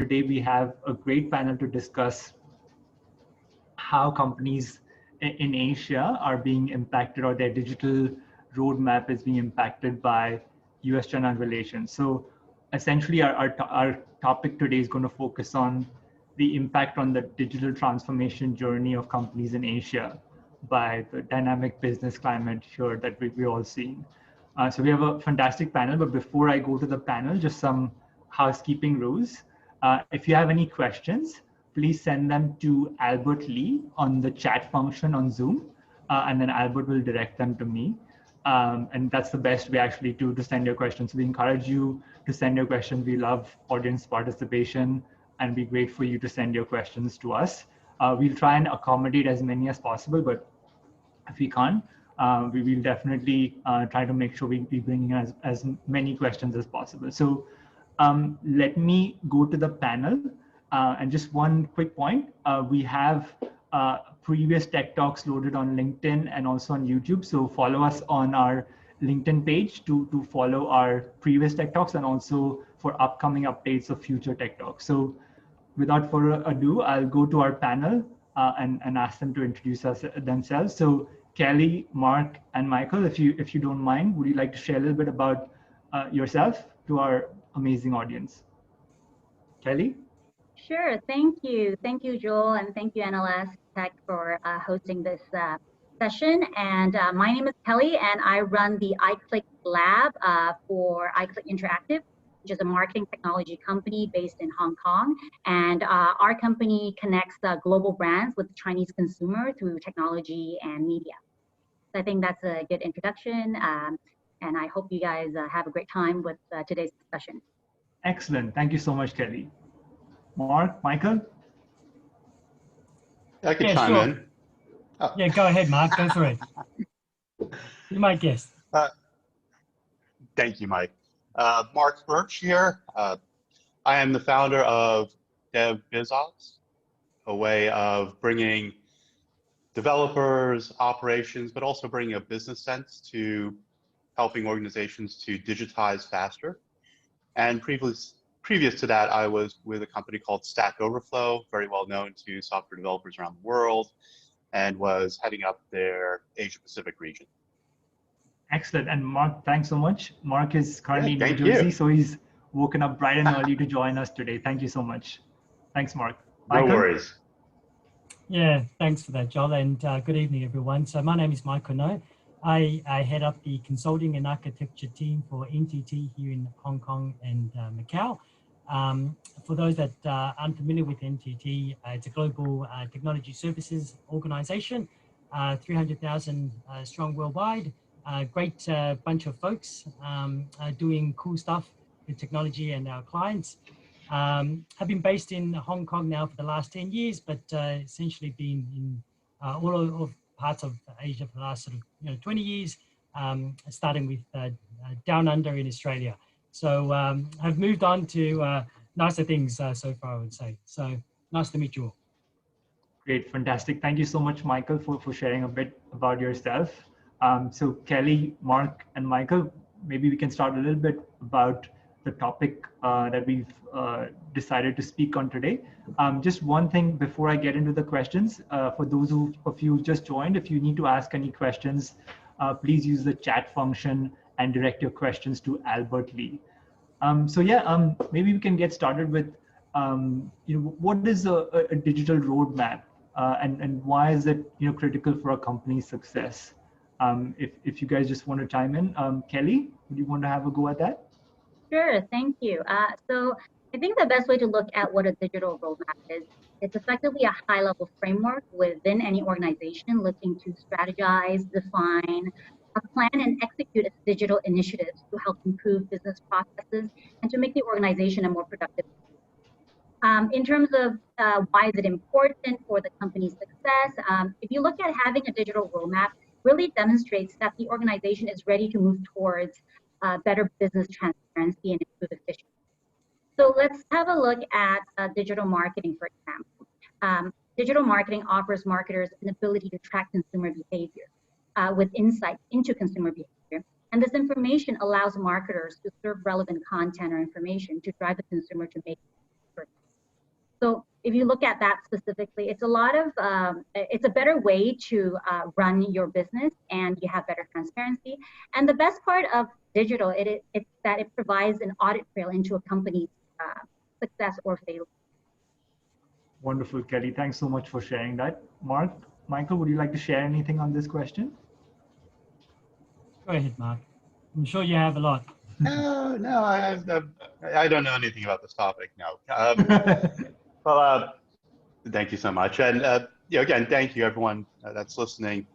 today we have a great panel to discuss how companies in Asia are being impacted, or their digital roadmap is being impacted by US-China relations. So essentially our topic today is going to focus on the impact on the digital transformation journey of companies in Asia by the dynamic business climate here that we're all seeing. So we have a fantastic panel, but before I go to the panel, just some housekeeping rules. If you have any questions, please send them to Albert Lee on the chat function on Zoom, and then Albert will direct them to me. And that's the best way actually to send your questions. So we encourage you to send your questions. We love audience participation, and be great for you to send your questions to us. We'll try and accommodate as many as possible, but if we can't, we will definitely try to make sure we bring in as many questions as possible. So let me go to the panel. And just one quick point, we have previous Tech Talks loaded on LinkedIn and also on YouTube. So follow us on our LinkedIn page to follow our previous Tech Talks and also for upcoming updates of future Tech Talks. So without further ado, I'll go to our panel and ask them to introduce themselves. So Kelly, Mark, and Michael, if you don't mind, would you like to share a little bit about yourself to our amazing audience? Kelly? Sure, thank you. Thank you, Joel, and thank you, NLS Tech, for hosting this session. And my name is Kelly, and I run the iClick lab for iClick Interactive, which is a marketing technology company based in Hong Kong. And our company connects global brands with the Chinese consumer through technology and media. So I think that's a good introduction, and I hope you guys have a great time with today's discussion. Excellent. Thank you so much, Kelly. Mark, Michael? I can chime in. Oh. Yeah, go ahead, Mark. Go for it. You might guess. Thank you, Mike. Mark Birch here. I am the founder of DevBizOps, a way of bringing developers, operations, but also bringing a business sense to helping organizations to digitize faster. And previous to that, I was with a company called Stack Overflow, very well known to software developers around the world, and was heading up their Asia Pacific region. Excellent. And Mark, thanks so much. Mark is currently in New Jersey, so he's woken up bright and early to join us today. Thank you so much. Thanks, Mark. Michael? No worries. Yeah, thanks for that, Joel, and good evening, everyone. So my name is Michael No. I head up the consulting and architecture team for NTT here in Hong Kong and Macau. For those that aren't familiar with NTT, it's a global technology services organization, 300,000 strong worldwide. Great bunch of folks doing cool stuff with technology and our clients. Have been based in Hong Kong now for the last 10 years, but essentially been in all of parts of Asia for the last 20 years, starting with down under in Australia. So I've moved on to nicer things so far, I would say. So nice to meet you all. Great, fantastic. Thank you so much, Michael, for sharing a bit about yourself. So Kelly, Mark, and Michael, maybe we can start a little bit about the topic that we've decided to speak on today. Just one thing before I get into the questions, for those of you who just joined, if you need to ask any questions, please use the chat function and direct your questions to Albert Lee. So yeah, maybe we can get started with, what is a digital roadmap, and why is it critical for a company's success? If you guys just want to chime in, Kelly, would you want to have a go at that? Sure, thank you. So I think the best way to look at what a digital roadmap is, it's effectively a high-level framework within any organization looking to strategize, define, plan, and execute its digital initiatives to help improve business processes and to make the organization a more productive. In terms of why is it important for the company's success, if you look at having a digital roadmap, really demonstrates that the organization is ready to move towards better business transparency and improve efficiency. So let's have a look at digital marketing, for example. Digital marketing offers marketers an ability to track consumer behavior with insight into consumer behavior. And this information allows marketers to serve relevant content or information to drive the consumer to make purchase. So if you look at that specifically, it's a lot of, it's a better way to run your business, and you have better transparency. And the best part of digital, it's that it provides an audit trail into a company's success or failure. Wonderful, Kelly. Thanks so much for sharing that. Michael, would you like to share anything on this question? Go ahead, Mark. I'm sure you have a lot. No, I don't know anything about this topic. No. Well, thank you so much, and again, thank you everyone that's listening.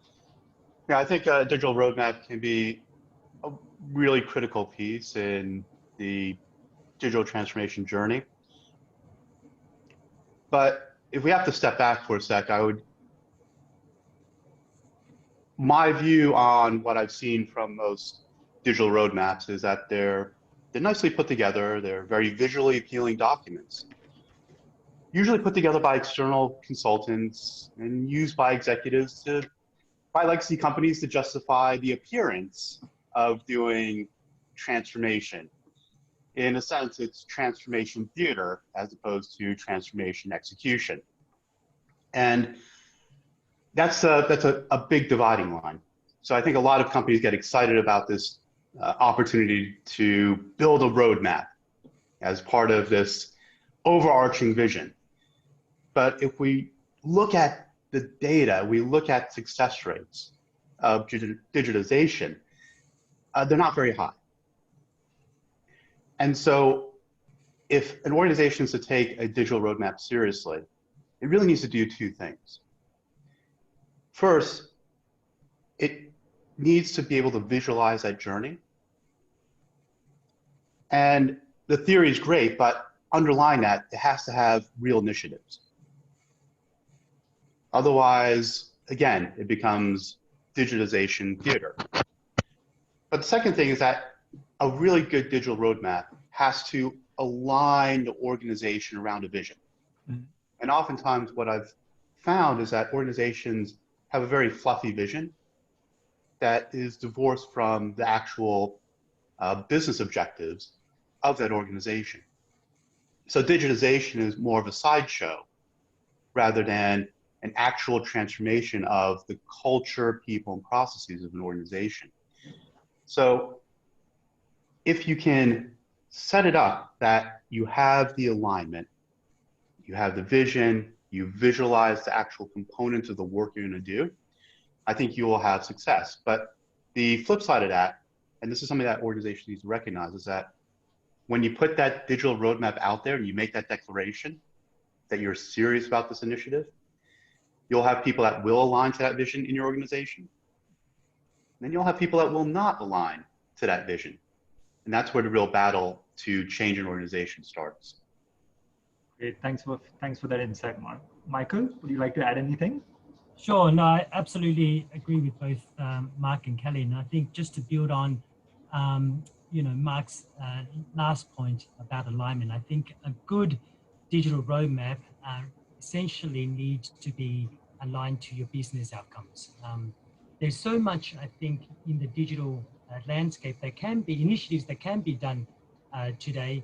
Yeah, I think a digital roadmap can be a really critical piece in the digital transformation journey. But if we have to step back for a sec, my view on what I've seen from most digital roadmaps is that they're nicely put together. They're very visually appealing documents, usually put together by external consultants and used by executives by legacy companies to justify the appearance of doing transformation. In a sense, it's transformation theater as opposed to transformation execution. And that's a big dividing line. So I think a lot of companies get excited about this opportunity to build a roadmap as part of this overarching vision. But if we look at the data, we look at success rates of digitization, they're not very high. And so if an organization is to take a digital roadmap seriously, it really needs to do two things. First, it needs to be able to visualize that journey. And the theory is great, but underlying that, it has to have real initiatives. Otherwise, again, it becomes digitization theater. But the second thing is that a really good digital roadmap has to align the organization around a vision. Mm-hmm. And oftentimes what I've found is that organizations have a very fluffy vision that is divorced from the actual business objectives of that organization. So digitization is more of a sideshow rather than an actual transformation of the culture, people, and processes of an organization. So if you can set it up that you have the alignment, you have the vision, you visualize the actual components of the work you're going to do, I think you will have success. But the flip side of that, and this is something that organizations need to recognize, is that when you put that digital roadmap out there and you make that declaration that you're serious about this initiative, you'll have people that will align to that vision in your organization. And then you'll have people that will not align to that vision. And that's where the real battle to change an organization starts. Great, thanks for that insight, Mark. Michael, would you like to add anything? Sure, no, I absolutely agree with both Mark and Kelly. And I think just to build on, Mark's last point about alignment, I think a good digital roadmap essentially needs to be aligned to your business outcomes. There's so much, I think, in the digital landscape that can be initiatives that can be done today.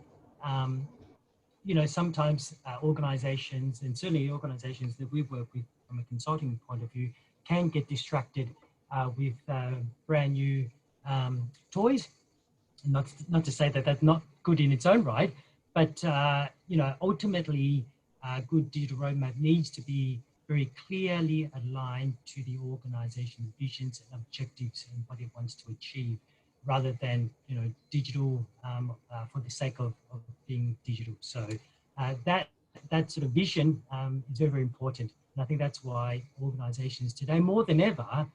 Sometimes organizations, and certainly organizations that we work with from a consulting point of view, can get distracted with brand new toys. Not to say that that's not good in its own right, but ultimately, a good digital roadmap needs to be very clearly aligned to the organization's visions and objectives and what it wants to achieve, rather than digital for the sake of being digital. So that sort of vision is very, very important. And I think that's why organizations today, more than ever,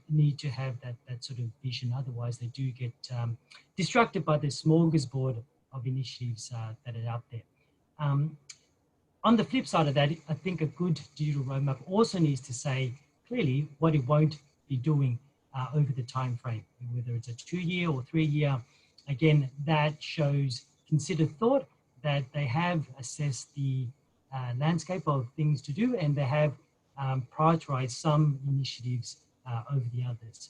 need to have that sort of vision. Otherwise, they do get distracted by the smorgasbord of initiatives that are out there. On the flip side of that, I think a good digital roadmap also needs to say clearly what it won't be doing over the time frame, whether it's a 2-year or 3-year. Again, that shows considered thought, that they have assessed the landscape of things to do, and they have prioritized some initiatives over the others.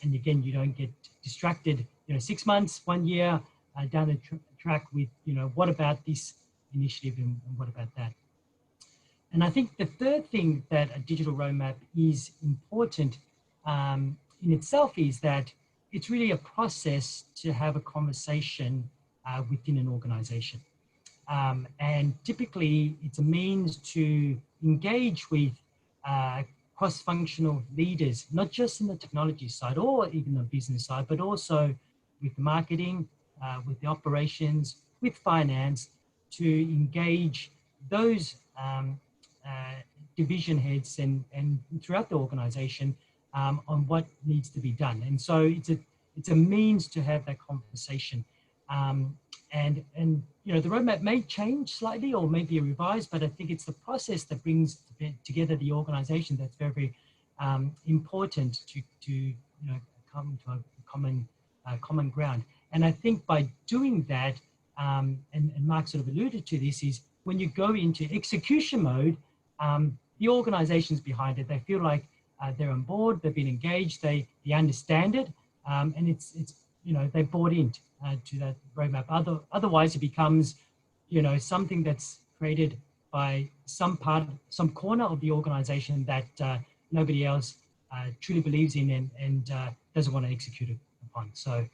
And again, you don't get distracted, 6 months, 1 year down the track with, what about this initiative, and what about that? And I think the third thing that a digital roadmap is important in itself is that it's really a process to have a conversation within an organization. And typically it's a means to engage with cross-functional leaders, not just in the technology side or even the business side, but also with marketing, with the operations, with finance, to engage those division heads and throughout the organization on what needs to be done. And so it's a means to have that conversation. And you know, the roadmap may change slightly or may be revised, but I think it's the process that brings together the organization that's very, very important to you know, come to a common ground. And I think by doing that, and Mark sort of alluded to this, is when you go into execution mode, the organizations behind it, they feel like they're on board, they've been engaged, they understand it, and it's you know, they bought into to that roadmap. Otherwise, it becomes, you know, something that's created by some corner of the organization that nobody else truly believes in and doesn't want to execute it upon. So,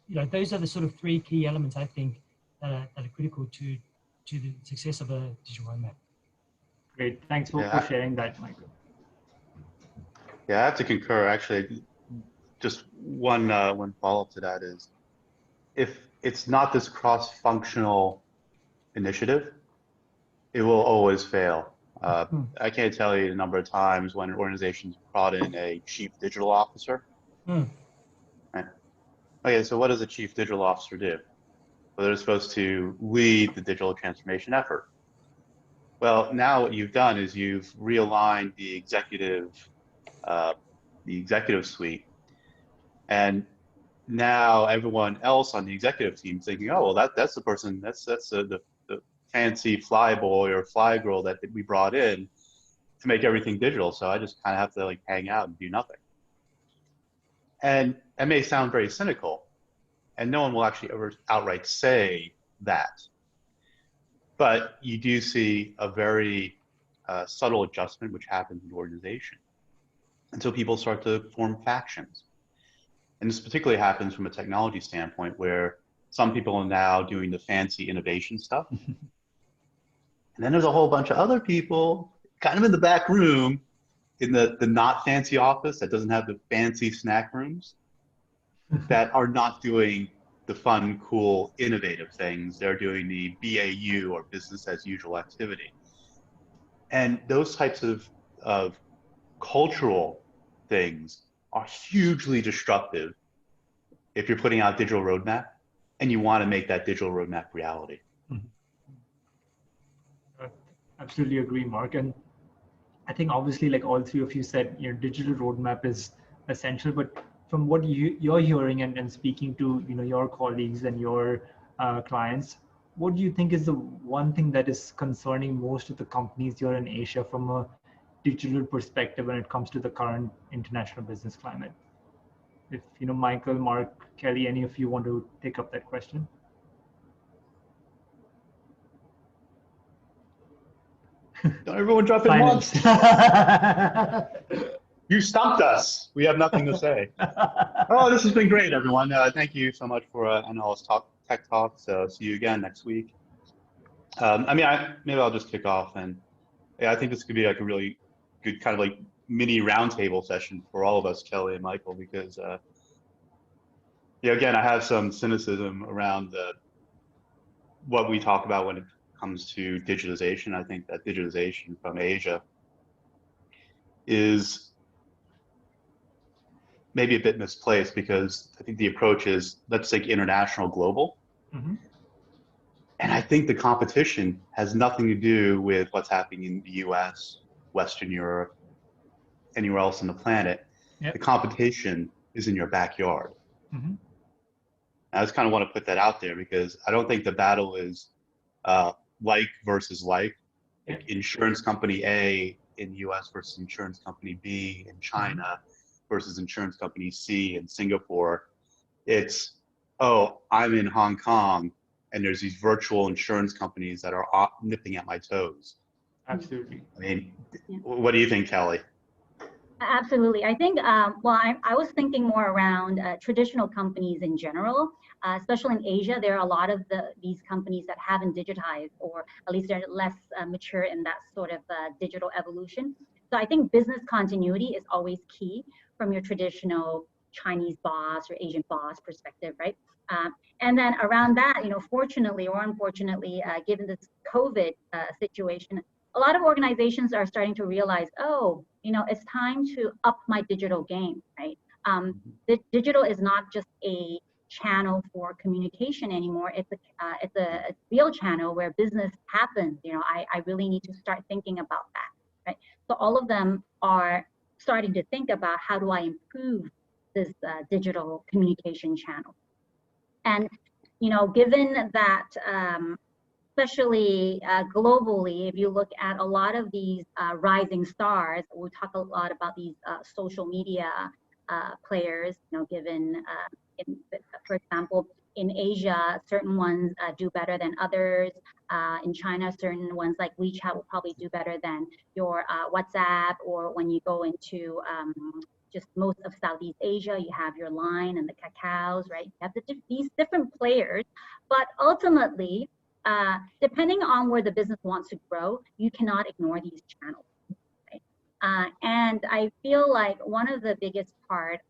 you know, those are the sort of three key elements, I think, that are critical to the success of a digital roadmap. Great, thanks for sharing that, Michael. Yeah, I have to concur. Actually, just one follow-up to that is, if it's not this cross-functional initiative, it will always fail. I can't tell you the number of times when organizations brought in a chief digital officer. Right? Okay, so what does a chief digital officer do? Well, they're supposed to lead the digital transformation effort. Well, now what you've done is you've realigned the executive suite, and now everyone else on the executive team is thinking, oh, well, that's the person, that's the fancy fly boy or fly girl that we brought in to make everything digital. So I just kind of have to like hang out and do nothing. And that may sound very cynical, and no one will actually ever outright say that. But you do see a very subtle adjustment which happens in the organization. And so people start to form factions. And this particularly happens from a technology standpoint, where some people are now doing the fancy innovation stuff. And then there's a whole bunch of other people kind of in the back room in the not fancy office that doesn't have the fancy snack rooms that are not doing the fun, cool, innovative things. They're doing the BAU or business as usual activity. And those types of cultural things are hugely destructive if you're putting out digital roadmap and you want to make that digital roadmap reality. Absolutely agree, Mark. And I think obviously, like all three of you said, your digital roadmap is essential, but from what you're hearing and speaking to, you know, your colleagues and your clients, what do you think is the one thing that is concerning most of the companies here in Asia from a digital perspective when it comes to the current international business climate? If, you know, Michael, Mark, Kelly, any of you want to take up that question? Don't everyone drop in once. You stumped us. We have nothing to say. Oh, this has been great, everyone. Thank you so much for NLS Tech Talk. So see you again next week. Maybe I'll just kick off, and yeah, I think this could be like a really good kind of like mini roundtable session for all of us, Kelly and Michael, because again, I have some cynicism around what we talk about when it comes to digitalization. I think that digitalization from Asia is maybe a bit misplaced, because I think the approach is, let's think international, global. And I think the competition has nothing to do with what's happening in the US, Western Europe, anywhere else on the planet. Yep. The competition is in your backyard. I just kind of want to put that out there, because I don't think the battle is like versus like insurance company A in the US versus insurance company B in China versus insurance company C in Singapore. It's, oh, I'm in Hong Kong and there's these virtual insurance companies that are nipping at my toes. Absolutely. I mean, Yeah. what do you think, Kelly? Absolutely. I think, well, I was thinking more around traditional companies in general, especially in Asia. There are a lot of these companies that haven't digitized, or at least they're less mature in that sort of digital evolution. So I think business continuity is always key from your traditional Chinese boss or Asian boss perspective, right? And then around that, you know, fortunately or unfortunately, given this COVID situation, a lot of organizations are starting to realize, oh, you know, it's time to up my digital game, right? The digital is not just a channel for communication anymore. It's a real channel where business happens. You know, I really need to start thinking about that, right? So all of them are starting to think about, how do I improve this digital communication channel? And, you know, given that, especially globally, if you look at a lot of these rising stars, we talk a lot about these social media players, you know, given, for example, in Asia, certain ones do better than others. In China, certain ones like WeChat will probably do better than your WhatsApp, or when you go into just most of Southeast Asia, you have your Line and the Kakaos, right? You have these different players, but ultimately, depending on where the business wants to grow, you cannot ignore these channels, right? And I feel like one of the biggest part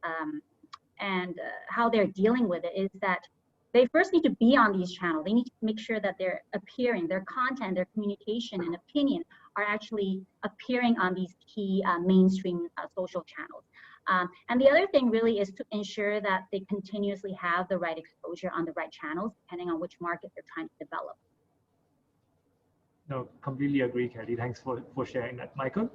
and how they're dealing with it is that they first need to be on these channels. They need to make sure that they're appearing, their content, their communication and opinion are actually appearing on these key mainstream social channels. And the other thing really is to ensure that they continuously have the right exposure on the right channels, depending on which market they're trying to develop. No, completely agree, Kelly. Thanks for sharing that. Michael?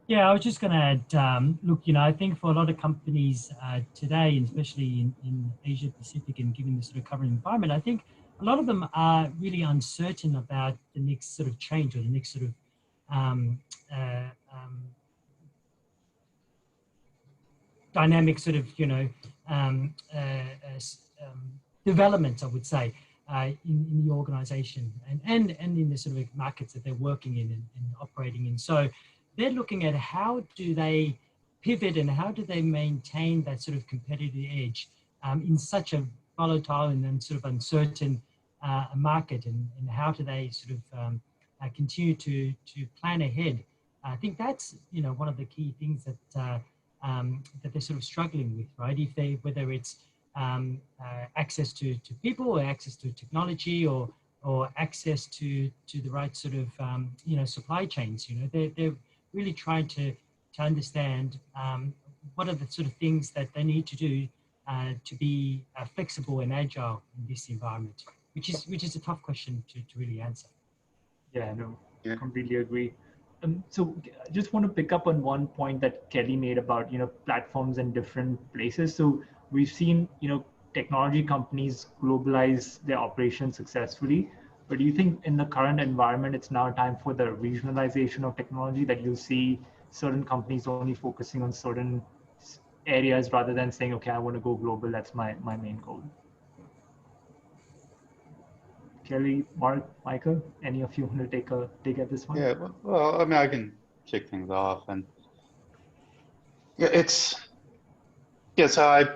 Yeah, I was just going to add, look, you know, I think for a lot of companies today, and especially in Asia Pacific, and given the sort of current environment, I think a lot of them are really uncertain about the next sort of change, or the next sort of dynamic sort of, you know, developments, I would say, in the organization and in the sort of markets that they're working in and operating in. So they're looking at how do they pivot and how do they maintain that sort of competitive edge in such a volatile and then sort of uncertain market, and how do they sort of continue to plan ahead. I think that's, you know, one of the key things that that they're sort of struggling with, right? If they, whether it's access to people, or access to technology, or access to the right sort of you know, supply chains. You know, they're really trying to understand what are the sort of things that they need to do to be flexible and agile in this environment, which is a tough question to really answer. Yeah, no, completely agree. So I just want to pick up on one point that Kelly made about, you know, platforms in different places. So we've seen, you know, technology companies globalize their operations successfully. But do you think in the current environment, it's now time for the regionalization of technology, that you'll see certain companies only focusing on certain areas rather than saying, okay, I want to go global, that's my main goal? Kelly, Mark, Michael, any of you want to take a dig at this one? Yeah, well, I mean, I can kick things off, and yeah, so I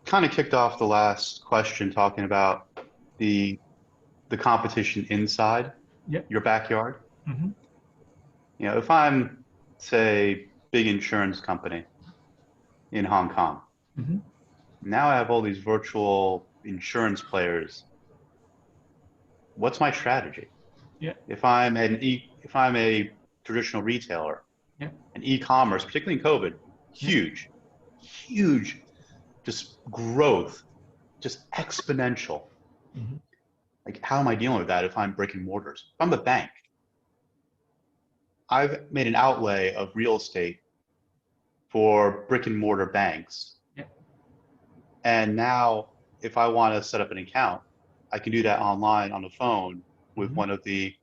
kind of kicked off the last question talking about the competition inside your backyard. Mm-hmm. You know, if I'm, say, big insurance company in Hong Kong, Mm-hmm. now I have all these virtual insurance players. What's my strategy? Yeah. If I'm a traditional retailer, and e-commerce, particularly in COVID, huge, just growth, just exponential. Mm-hmm. Like, how am I dealing with that if I'm brick and mortars? If I'm a bank, I've made an outlay of real estate for brick and mortar banks. Yeah. And now if I want to set up an account, I can do that online on the phone with one of the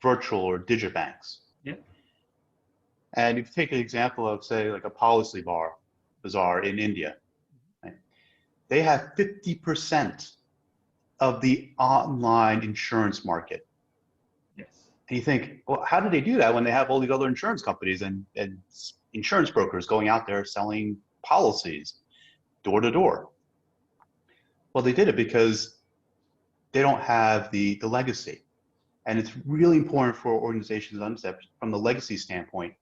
virtual or digibanks. Yeah. And if you take an example of, say, like a policy bazaar in India, right? They have 50% of the online insurance market. Yes. And you think, well, how do they do that when they have all these other insurance companies and insurance brokers going out there selling policies door to door? Well, they did it because they don't have the legacy. And it's really important for organizations to understand from the legacy standpoint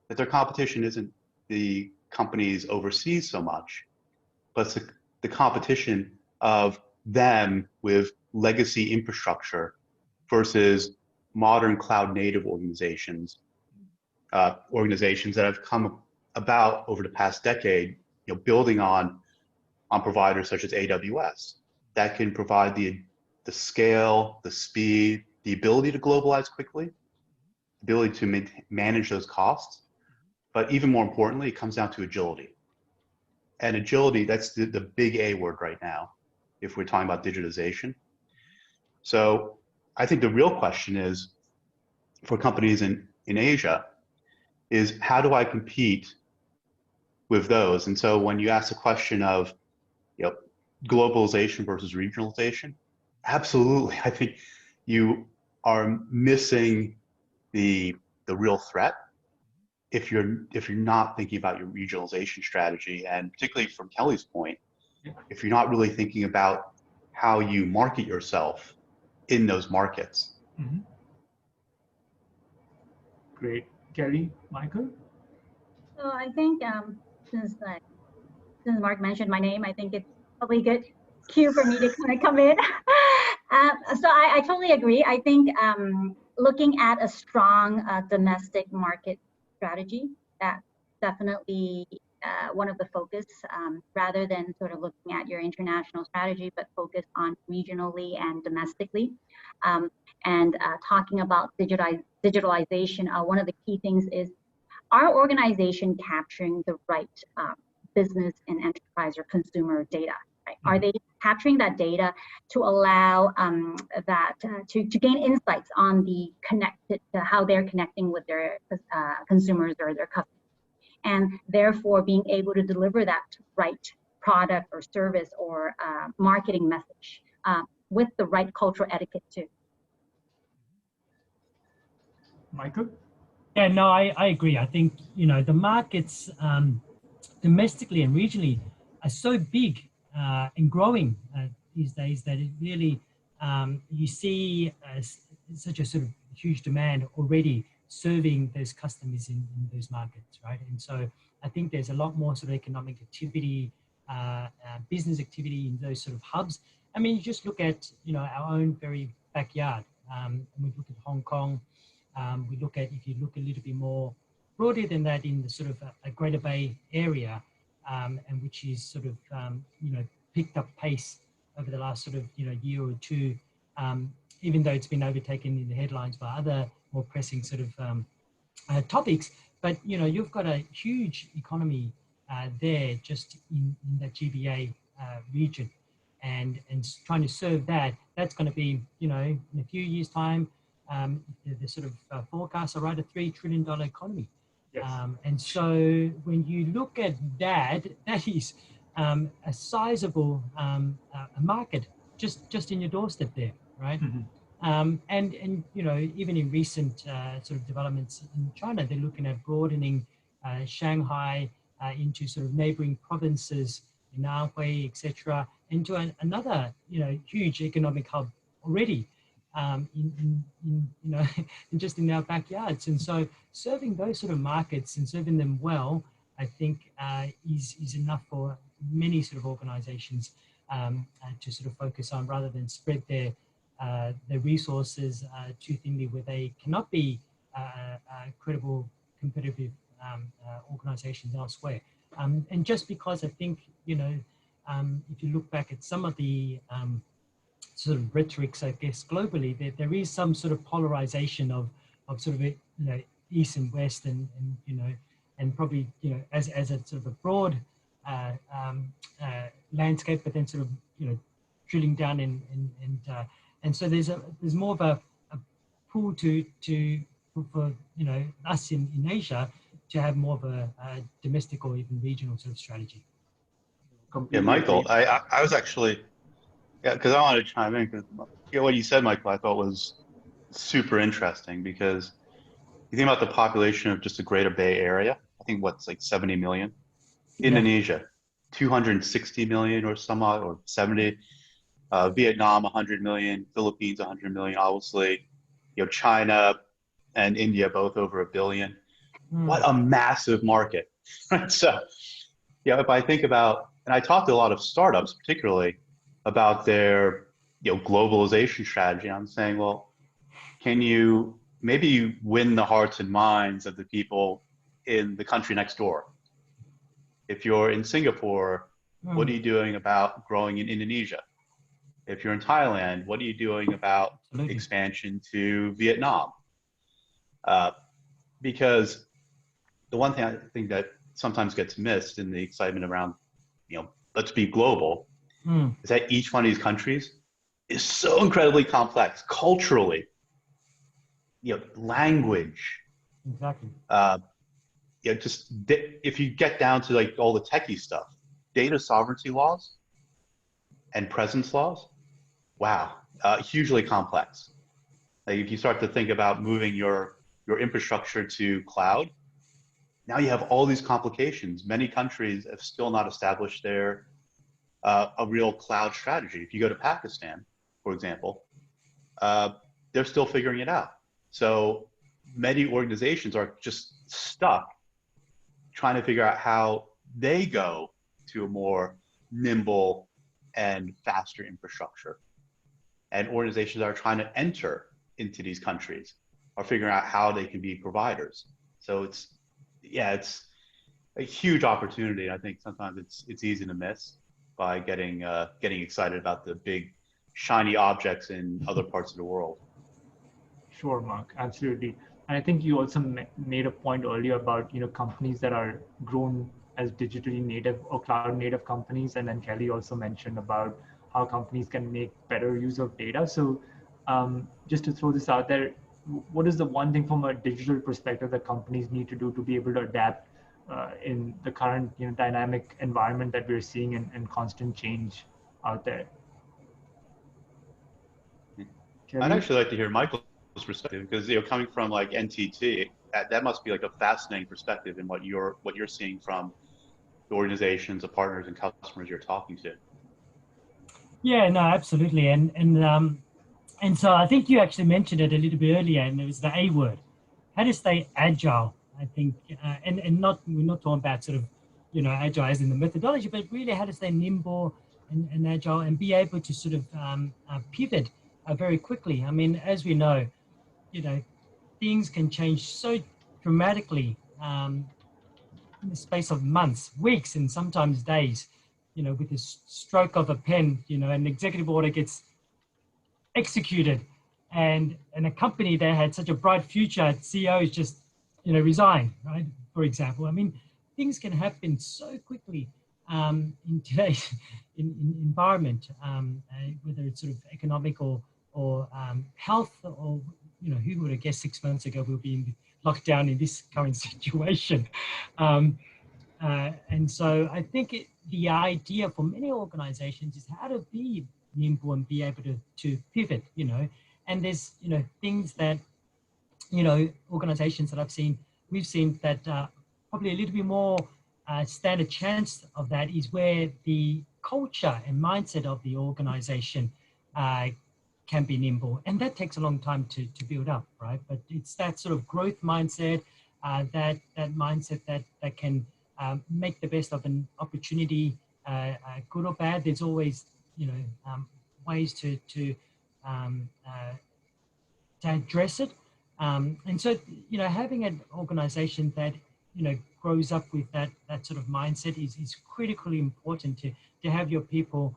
that their competition isn't the companies overseas so much, but it's the competition of them with legacy infrastructure versus modern cloud native organizations that have come about over the past decade, building on providers such as AWS that can provide the scale, the speed, the ability to globalize quickly, the ability to manage those costs. But even more importantly, it comes down to agility. And agility, that's the big A word right now, if we're talking about digitization. So I think the real question is, for companies in Asia, is how do I compete with those? And so when you ask the question of globalization versus regionalization, absolutely, I think you are missing the real threat if you're not thinking about your regionalization strategy, and particularly from Kelly's point, if you're not really thinking about how you market yourself in those markets. Mm-hmm. Great. Kelly, Michael? So I think since Mark mentioned my name, I think it's probably a good cue for me to kind of come in. So I totally agree. I think looking at a strong domestic market strategy, that's definitely one of the focus, rather than sort of looking at your international strategy, but focus on regionally and domestically. And talking about digitalization, one of the key things is, our organization capturing the right business and enterprise or consumer data? Right? Are they capturing that data to allow to gain insights on the how they're connecting with their consumers or their customers, and therefore being able to deliver that right product or service or marketing message with the right cultural etiquette too? Michael? Yeah, no, I agree. I think, the markets domestically and regionally are so big and growing these days that it really, you see such a sort of huge demand already serving those customers in those markets, right? And so I think there's a lot more sort of economic activity, business activity in those sort of hubs. I mean, you just look at, our own very backyard. And we look at Hong Kong. We look at, if you look a little bit more broader than that in the sort of a Greater Bay area, and which is sort of, picked up pace over the last sort of, year or two, even though it's been overtaken in the headlines by other more pressing sort of topics. But, you've got a huge economy there just in that GBA region, and trying to serve that's going to be, in a few years' time, the sort of forecasts are right, a $3 trillion economy. Yes. And so when you look at that is a sizable a market just in your doorstep there, right? Mm-hmm. And even in recent sort of developments in China, they're looking at broadening Shanghai into sort of neighboring provinces in Anhui, etc., into another huge economic hub already. In just in our backyards. And so serving those sort of markets and serving them well, I think is enough for many sort of organizations to sort of focus on, rather than spread their resources too thinly, where they cannot be credible, competitive organizations elsewhere. And just because I think, if you look back at some of the sort of rhetorics, I guess, globally, there is some sort of polarization of sort of, East and West, and probably, as a sort of a broad landscape, but then sort of, drilling down and so there's more of a pull for us in Asia to have more of a domestic or even regional sort of strategy. Yeah, Michael, I was actually Yeah, because I want to chime in because what you said, Michael, I thought was super interesting because you think about the population of just the Greater Bay Area. I think what's like 70 million. Yeah. Indonesia, 260 million or some odd, or 70. Vietnam, 100 million. Philippines, 100 million. Obviously, China and India both over 1 billion. What a massive market, right? So, if I think about, and I talk to a lot of startups, particularly about their, globalization strategy. I'm saying, well, can you maybe win the hearts and minds of the people in the country next door? If you're in Singapore, what are you doing about growing in Indonesia? If you're in Thailand, what are you doing about expansion to Vietnam? Because the one thing I think that sometimes gets missed in the excitement around, let's be global, is that each one of these countries is so incredibly complex culturally, language. Exactly. Just if you get down to like all the techie stuff, data sovereignty laws and presence laws, wow, hugely complex. Like if you start to think about moving your infrastructure to cloud, now you have all these complications. Many countries have still not established their a real cloud strategy. If you go to Pakistan, for example, they're still figuring it out. So many organizations are just stuck trying to figure out how they go to a more nimble and faster infrastructure. And organizations that are trying to enter into these countries are figuring out how they can be providers. So it's a huge opportunity. I think sometimes it's easy to miss by getting excited about the big shiny objects in other parts of the world. Sure, Mark, absolutely. And I think you also made a point earlier about companies that are grown as digitally native or cloud native companies, and then Kelly also mentioned about how companies can make better use of data. So just to throw this out there, what is the one thing from a digital perspective that companies need to do to be able to adapt in the current dynamic environment that we're seeing and constant change out there? Kelly? I'd actually like to hear Michael's perspective because coming from like NTT, that must be like a fascinating perspective in what you're seeing from the organizations, the partners, and customers you're talking to. Yeah, no, absolutely, and so I think you actually mentioned it a little bit earlier, and it was the A word. How to stay agile, I think, and we're not talking about sort of, agile as in the methodology, but really how to stay nimble and agile and be able to sort of pivot very quickly. I mean, as we know, things can change so dramatically in the space of months, weeks, and sometimes days. With the stroke of a pen, an executive order gets executed, and a company that had such a bright future, CEOs just resign, right? For example, I mean, things can happen so quickly in today's environment, whether it's sort of economic or health, or who would have guessed 6 months ago we'll be in lockdown in this current situation. And so I think the idea for many organizations is how to be nimble and be able to pivot, and there's, things that, organizations that we've seen that probably a little bit more stand a chance of that is where the culture and mindset of the organization can be nimble, and that takes a long time to build up, right? But it's that sort of growth mindset, that mindset that can make the best of an opportunity, good or bad. There's always ways to address it, and so having an organization that grows up with that sort of mindset is critically important to have your people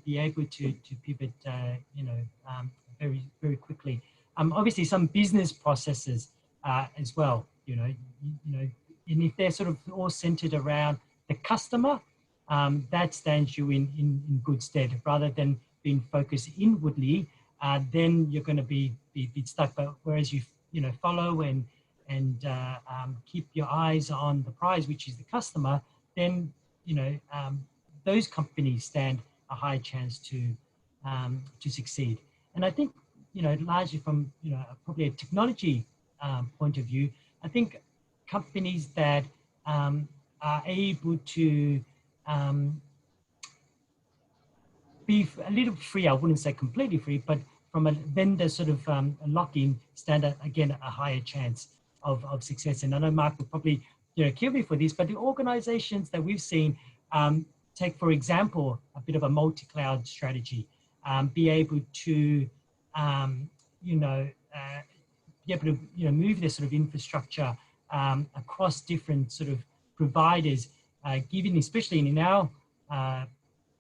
be able to pivot very, very quickly. Obviously some business processes as well, and if they're sort of all centered around the customer, that stands you in good stead. Rather than being focused inwardly, then you're going to be stuck. But whereas you follow and keep your eyes on the prize, which is the customer, then those companies stand a high chance to to succeed. And I think, largely from, probably a technology point of view, I think companies that are able to be a little free, I wouldn't say completely free, but from a vendor sort of lock-in stand, again, a higher chance of success. And I know Mark will probably kill me for this, but the organizations that we've seen take, for example, a bit of a multi-cloud strategy, be able to, be able to move their sort of infrastructure across different sort of providers, given, especially in our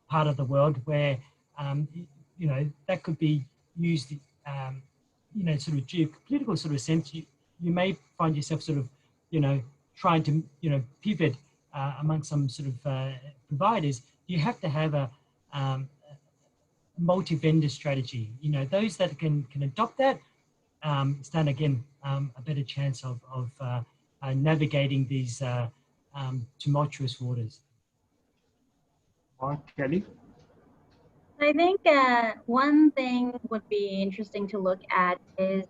part of the world where, that could be used, sort of geopolitical sort of sense. You may find yourself sort of, trying to, pivot among some sort of providers. You have to have a multi-vendor strategy. Those that can adopt that stand, again, a better chance of navigating these tumultuous waters. Kelly? I think one thing would be interesting to look at is,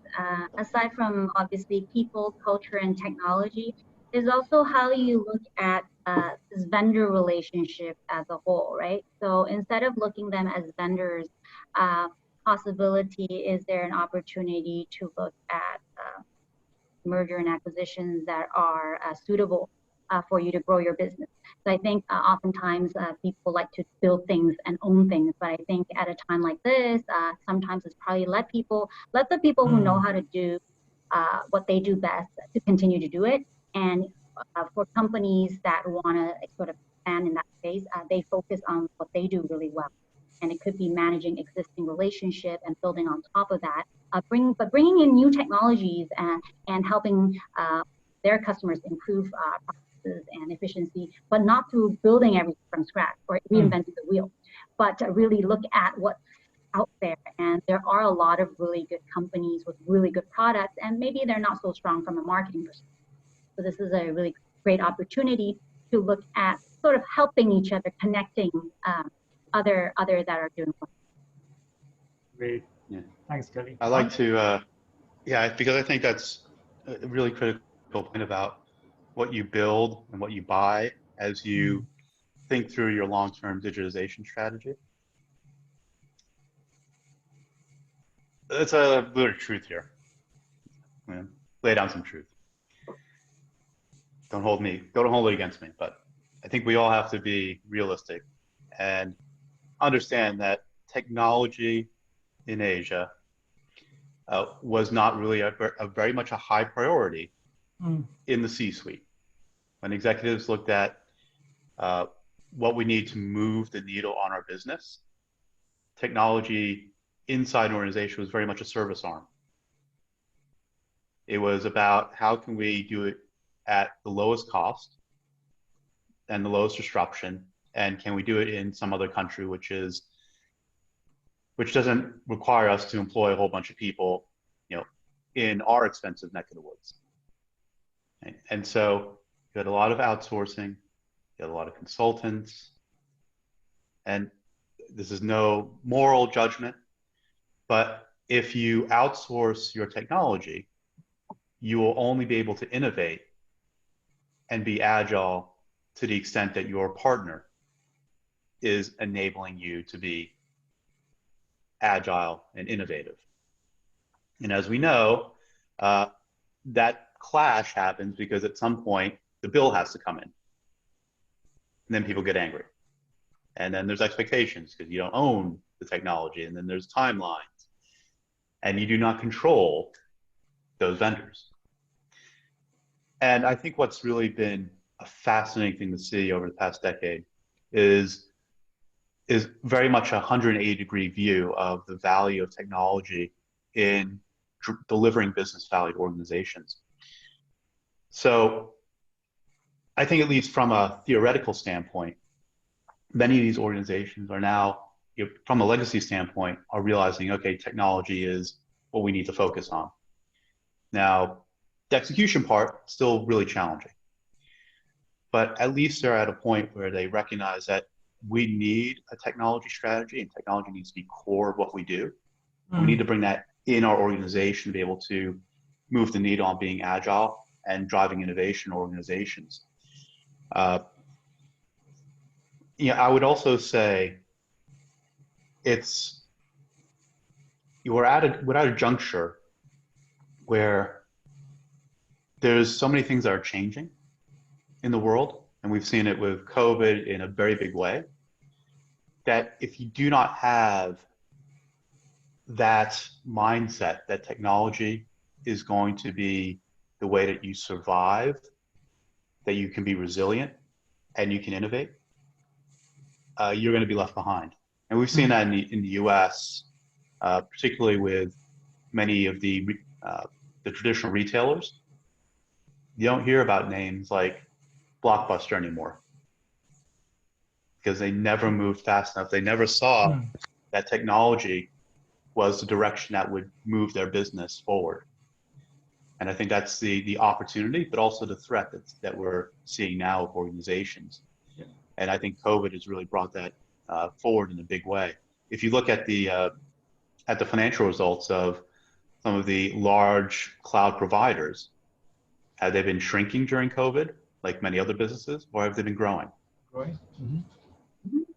aside from obviously people, culture, and technology, is also how you look at this vendor relationship as a whole, right? So instead of looking them as vendors, possibility, is there an opportunity to look at merger and acquisitions that are suitable for you to grow your business? So I think oftentimes people like to build things and own things, but I think at a time like this, sometimes it's probably let the people who know how to do what they do best to continue to do it. And for companies that want to sort of expand in that space, they focus on what they do really well. And it could be managing existing relationship and building on top of that, but bringing in new technologies and helping their customers improve processes and efficiency, but not through building everything from scratch or reinventing the wheel, but to really look at what's out there. And there are a lot of really good companies with really good products, and maybe they're not so strong from a marketing perspective. So this is a really great opportunity to look at sort of helping each other, connecting other that are doing well. Great. Yeah. Thanks, Kelly. I like to, because I think that's a really critical point about what you build and what you buy as you think through your long-term digitization strategy. It's a bit of truth here. Lay down some truth. Don't hold it against me, but I think we all have to be realistic and understand that technology in Asia was not really a very much a high priority in the C-suite. When executives looked at what we need to move the needle on our business, technology inside an organization was very much a service arm. It was about how can we do it at the lowest cost and the lowest disruption, and can we do it in some other country which doesn't require us to employ a whole bunch of people, in our expensive neck of the woods. Right? And so you had a lot of outsourcing, you had a lot of consultants, and this is no moral judgment, but if you outsource your technology, you will only be able to innovate and be agile to the extent that your partner is enabling you to be agile and innovative. And as we know, that clash happens because at some point the bill has to come in. And then people get angry. And then there's expectations because you don't own the technology, and then there's timelines. And you do not control those vendors. And I think what's really been a fascinating thing to see over the past decade is very much a 180-degree view of the value of technology in delivering business value to organizations. So I think, at least from a theoretical standpoint, many of these organizations are now, from a legacy standpoint, are realizing, okay, technology is what we need to focus on. Now, the execution part still really challenging, but at least they're at a point where they recognize that we need a technology strategy, and technology needs to be core of what we do. We need to bring that in our organization to be able to move the needle on being agile and driving innovation in organizations. I would also say we're at a juncture where there's so many things that are changing in the world, and we've seen it with COVID in a very big way, that if you do not have that mindset that technology is going to be the way that you survive, that you can be resilient and you can innovate, you're going to be left behind. And we've seen that in the US, particularly with many of the traditional retailers. You don't hear about names like Blockbuster anymore because they never moved fast enough. They never saw that technology was the direction that would move their business forward. And I think that's the opportunity, but also the threat that we're seeing now of organizations. Yeah. And I think COVID has really brought that forward in a big way. If you look at the financial results of some of the large cloud providers, have they been shrinking during COVID, like many other businesses, or have they been growing? Growing.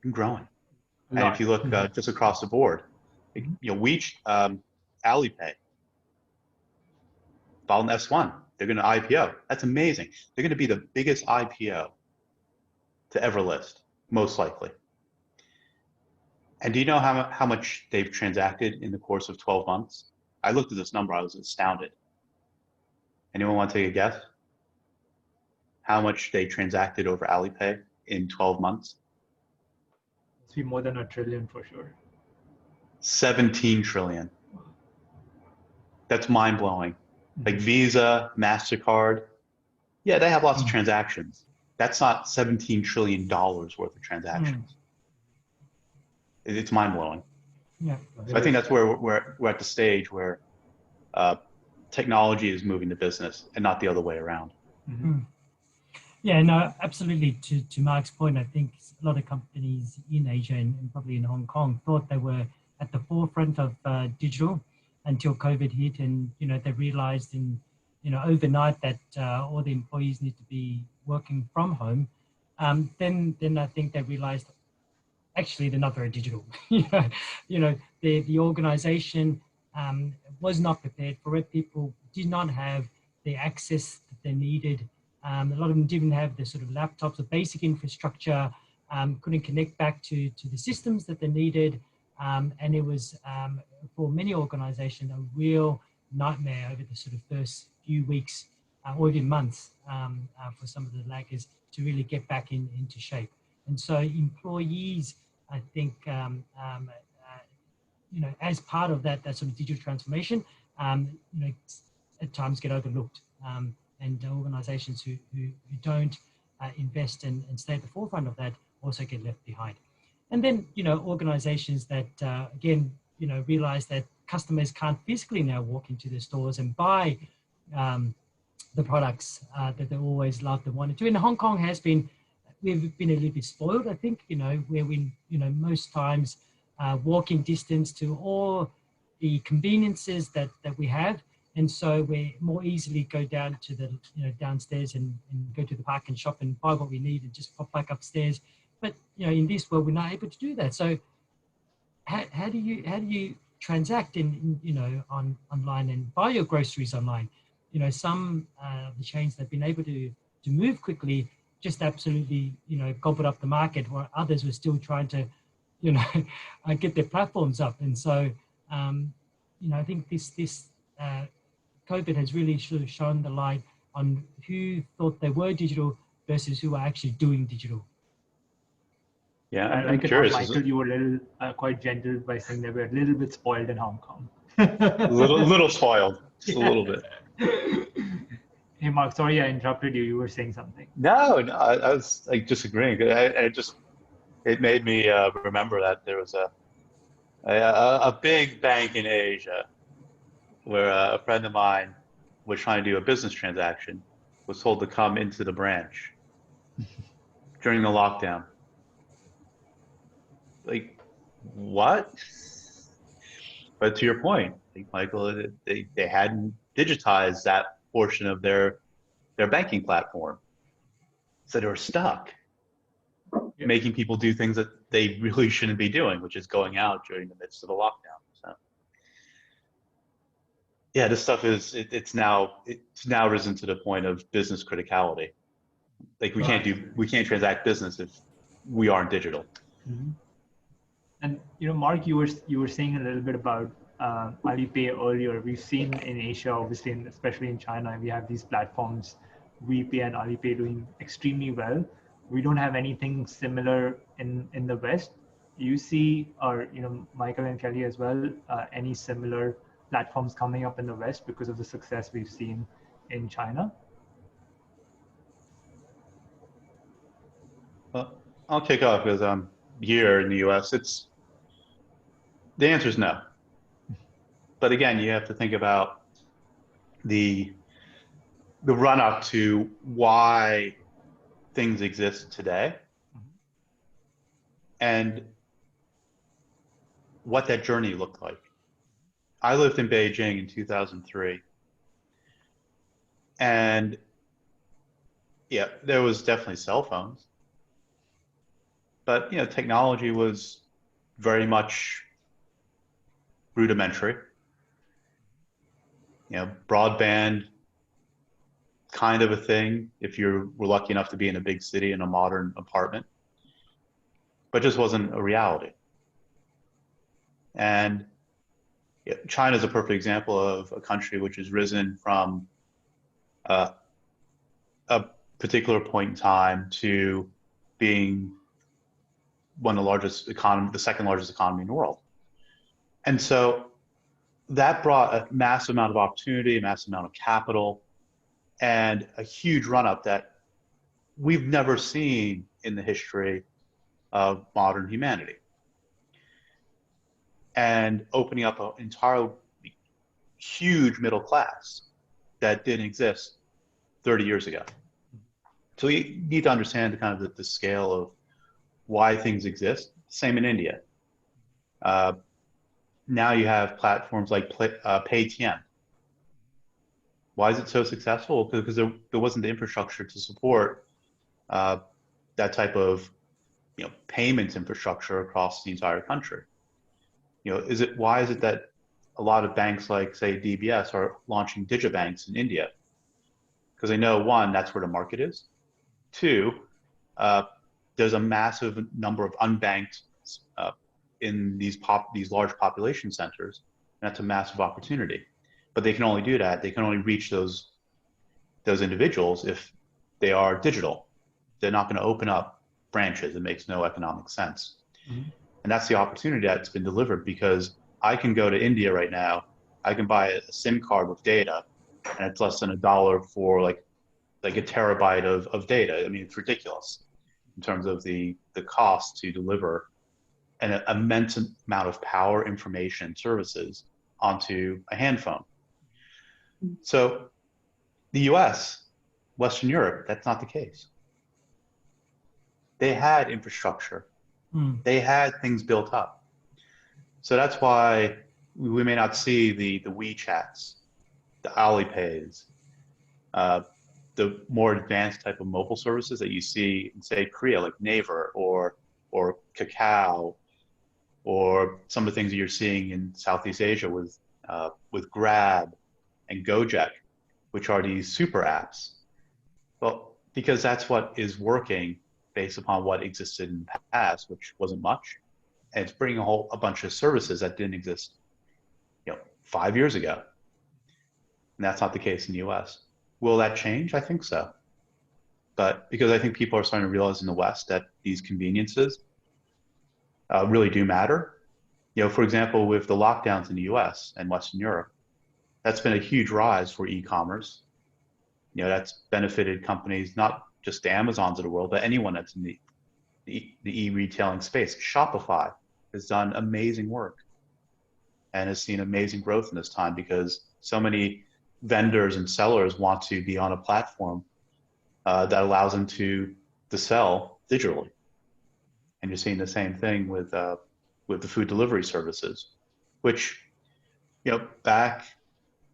Been growing. And if you look just across the board, Alipay, filed an S1. They're going to IPO. That's amazing. They're going to be the biggest IPO to ever list, most likely. And do you know how much they've transacted in the course of 12 months? I looked at this number. I was astounded. Anyone want to take a guess? How much they transacted over Alipay in 12 months? Must be more than $1 trillion for sure. 17 trillion. That's mind-blowing. Like Visa, MasterCard, yeah, they have lots of transactions. That's not $17 trillion worth of transactions. It's mind-blowing. Yeah. So I think that's where we're at the stage where technology is moving the business and not the other way around. Yeah, no, absolutely. To Mark's point, I think a lot of companies in Asia and probably in Hong Kong thought they were at the forefront of digital until COVID hit, and they realized overnight that all the employees need to be working from home. Then I think they realized actually they're not very digital. The organization was not prepared for it. People did not have the access that they needed. A lot of them didn't have the sort of laptops or basic infrastructure, couldn't connect back to the systems that they needed. And it was, for many organizations, a real nightmare over the sort of first few weeks or even months for some of the laggers to really get back into shape. And so employees, I think, as part of that sort of digital transformation, at times get overlooked. And organizations who don't invest and stay at the forefront of that also get left behind. And then, organizations that, again, realize that customers can't physically now walk into the stores and buy the products that they always loved and wanted to. And Hong Kong we've been a little bit spoiled, I think, where we, most times walking distance to all the conveniences that we have. And so we more easily go down to the, downstairs and go to the park and shop and buy what we need and just pop back upstairs. But, in this world, we're not able to do that. So how do you transact online and buy your groceries online? Some the chains that have been able to move quickly just absolutely, gobbled up the market, while others were still trying to, get their platforms up. And so, I think this COVID has really sort of shone the light on who thought they were digital versus who are actually doing digital. Yeah, I'm curious. Michael, you were a little quite gentle by saying that we're a little bit spoiled in Hong Kong. little spoiled, just a little bit. Hey, Mark, sorry I interrupted you. You were saying something. No, I was like disagreeing. It made me remember that there was a big bank in Asia where a friend of mine was trying to do a business transaction, was told to come into the branch during the lockdown. like, what? But to your point, I think, Michael, they hadn't digitized that portion of their banking platform. So they were stuck making people do things that they really shouldn't be doing, which is going out during the midst of a lockdown. So yeah, this stuff it's now risen to the point of business criticality. Like we can't transact business if we aren't digital. Mm-hmm. And Mark, you were saying a little bit about Alipay earlier. We've seen in Asia, obviously, and especially in China, we have these platforms, WePay and Alipay, doing extremely well. We don't have anything similar in the West. You see, or Michael and Kelly as well, any similar platforms coming up in the West because of the success we've seen in China? Well, I'll kick off because I'm here in the U.S. The answer is no. But again, you have to think about the run up to why things exist today and what that journey looked like. I lived in Beijing in 2003, and yeah, there was definitely cell phones, but technology was very much rudimentary. Broadband, kind of a thing if you were lucky enough to be in a big city in a modern apartment, but just wasn't a reality. And China is a perfect example of a country which has risen from a particular point in time to being one of the largest economy, the second largest economy in the world. And so that brought a massive amount of opportunity, a massive amount of capital, and a huge run-up that we've never seen in the history of modern humanity. And opening up an entire huge middle class that didn't exist 30 years ago. So you need to understand kind of the scale of why things exist. Same in India. Now you have platforms like Paytm. Why is it so successful? Because there wasn't the infrastructure to support that type of payments infrastructure across the entire country. Why is it that a lot of banks like, say, DBS are launching digibanks in India? Because they know, one, that's where the market is. Two, there's a massive number of unbanked in these large population centers, and that's a massive opportunity. But they can only do that. They can only reach those individuals if they are digital. They're not going to open up branches. It makes no economic sense. Mm-hmm. And that's the opportunity that's been delivered, because I can go to India right now. I can buy a SIM card with data, and it's less than $1 for like a terabyte of data. I mean, it's ridiculous in terms of the cost to deliver an immense amount of power, information, services onto a hand phone. So the US, Western Europe, that's not the case. They had infrastructure. They had things built up. So that's why we may not see the WeChats, the Alipays, the more advanced type of mobile services that you see in, say, Korea, like Naver or Kakao, or some of the things that you're seeing in Southeast Asia with Grab and Gojek, which are these super apps. Well, because that's what is working based upon what existed in the past, which wasn't much, and it's bringing a bunch of services that didn't exist 5 years ago. And that's not the case in the US. Will that change? I think so. But because I think people are starting to realize in the West that these conveniences really do matter. For example, with the lockdowns in the US and Western Europe, that's been a huge rise for e-commerce. That's benefited companies, not just the Amazons of the world, but anyone that's in the e-retailing space. Shopify has done amazing work and has seen amazing growth in this time, because so many vendors and sellers want to be on a platform that allows them to sell digitally. And you're seeing the same thing with the food delivery services, which, back,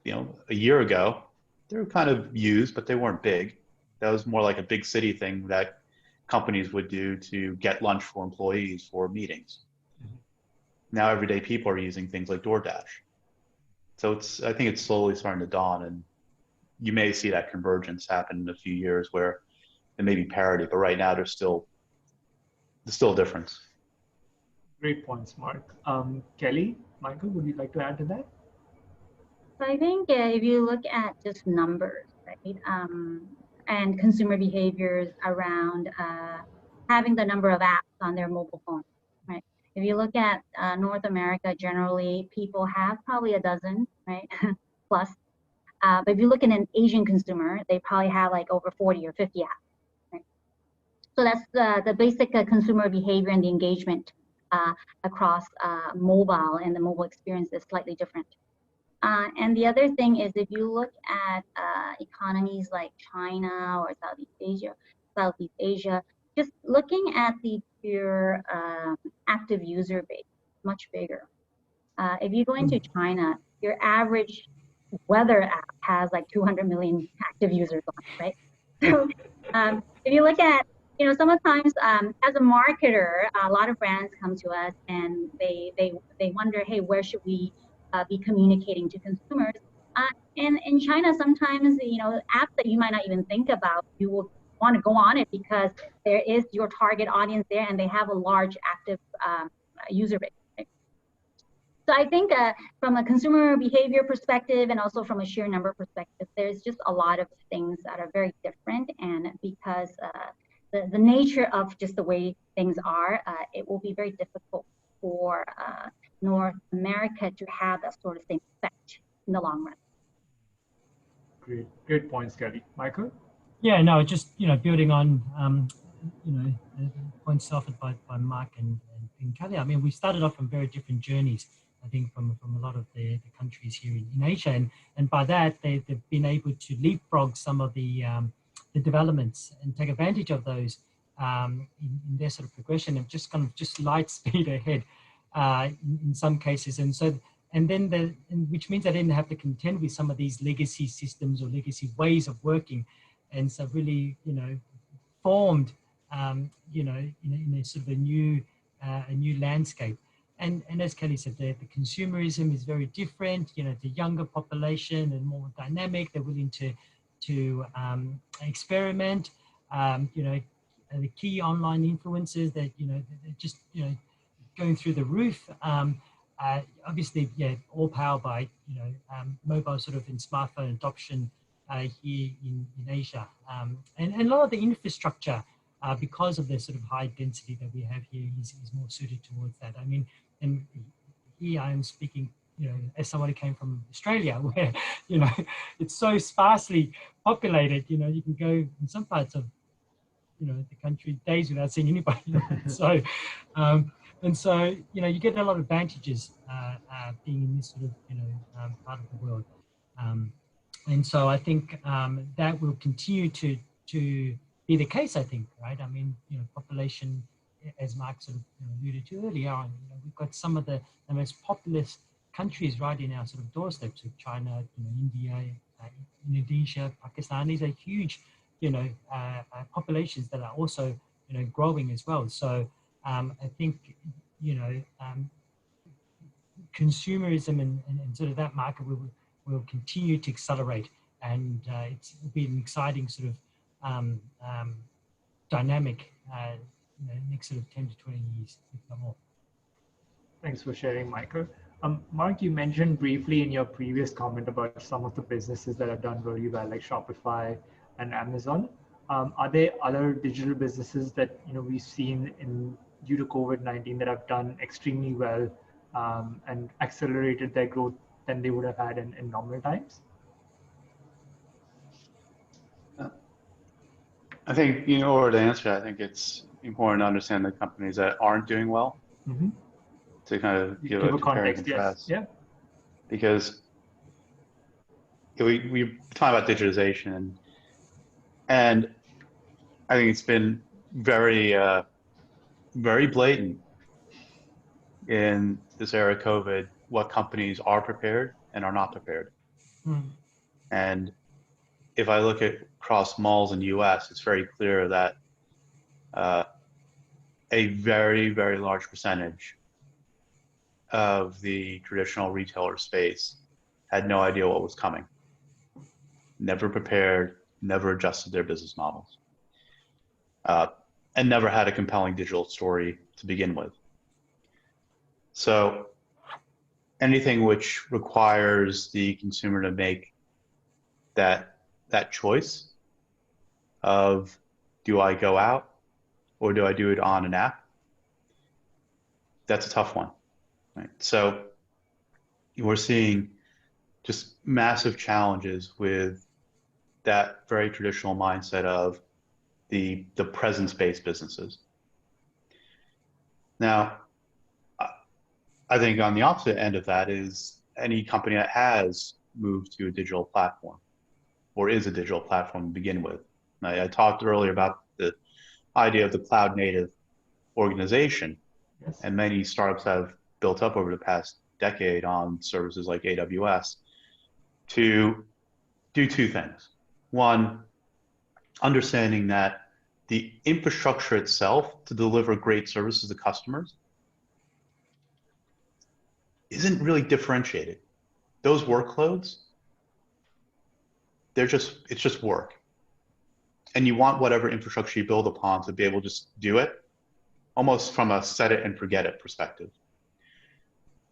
a year ago, they were kind of used, but they weren't big. That was more like a big city thing that companies would do to get lunch for employees for meetings. Now everyday people are using things like DoorDash. So I think it's slowly starting to dawn, and you may see that convergence happen in a few years where there may be parity, but right now there's still a difference. Great points, Mark. Kelly, Michael, would you like to add to that? So I think if you look at just numbers, right, and consumer behaviors around having the number of apps on their mobile phone, right? If you look at North America, generally people have probably a dozen, right, plus. But if you look at an Asian consumer, they probably have like over 40 or 50 apps, right? So that's the basic consumer behavior and the engagement across mobile, and the mobile experience is slightly different. And the other thing is, if you look at economies like China or Southeast Asia, just looking at the pure active user base, much bigger. If you go into China, your average weather app has like 200 million active users on it, right? So if you look at, sometimes as a marketer, a lot of brands come to us and they wonder, hey, where should we be communicating to consumers? And in China, sometimes, apps that you might not even think about, you will want to go on it because there is your target audience there and they have a large active user base. Right? So I think from a consumer behavior perspective and also from a sheer number perspective, there's just a lot of things that are very different. And because the nature of just the way things are, it will be very difficult for North America to have that sort of same effect in the long run. Great points, Kelly. Michael? Yeah, no, just building on the points offered by Mark and Kelly. I mean, we started off on very different journeys, I think, from a lot of the countries here in Asia, and by that they've been able to leapfrog some of the developments and take advantage of those in their sort of progression, and just kind of just light speed ahead in some cases, which means they didn't have to contend with some of these legacy systems or legacy ways of working, and so really formed in a sort of a new landscape. And as Kelly said, the consumerism is very different. The younger population and more dynamic. They're willing to experiment. The key online influencers that they're just going through the roof. Obviously, all powered by mobile sort of and smartphone adoption here in Asia, and a lot of the infrastructure, because of the sort of high density that we have here, is more suited towards that. I mean, and here I am speaking, as somebody who came from Australia, where it's so sparsely populated. You can go in some parts of the country days without seeing anybody. So, and so you get a lot of advantages being in this sort of part of the world. And so I think that will continue to be the case, I think, right? I mean, population, as Mark sort of alluded to earlier on, we've got some of the most populous countries right in our sort of doorsteps, of China, India, Indonesia, Pakistan. These are huge, populations that are also, growing as well. So I think, consumerism and sort of that market will continue to accelerate, and it'll be an exciting sort of dynamic next sort of 10 to 20 years, if not more. Thanks for sharing, Michael. Mark, you mentioned briefly in your previous comment about some of the businesses that have done really well, like Shopify and Amazon. Are there other digital businesses that we've seen due to COVID-19 that have done extremely well and accelerated their growth than they would have had in normal times? I think, in order to answer, I think it's important to understand the companies that aren't doing well, to kind of give a context. Yes. Yeah. Because we talk about digitization, and I think it's been very very blatant in this era of COVID what companies are prepared and are not prepared. And if I look at across malls in the US, it's very clear that a very, very large percentage of the traditional retailer space had no idea what was coming, never prepared, never adjusted their business models, and never had a compelling digital story to begin with. So anything which requires the consumer to make that choice of, do I go out or do I do it on an app? That's a tough one, right? So we're seeing just massive challenges with that very traditional mindset of the presence-based businesses. Now, I think on the opposite end of that is any company that has moved to a digital platform or is a digital platform to begin with. I talked earlier about the idea of the cloud native organization, yes. And many startups have built up over the past decade on services like AWS to do two things. One, understanding that the infrastructure itself to deliver great services to customers isn't really differentiated. Those workloads, it's just work. And you want whatever infrastructure you build upon to be able to just do it, almost from a set it and forget it perspective.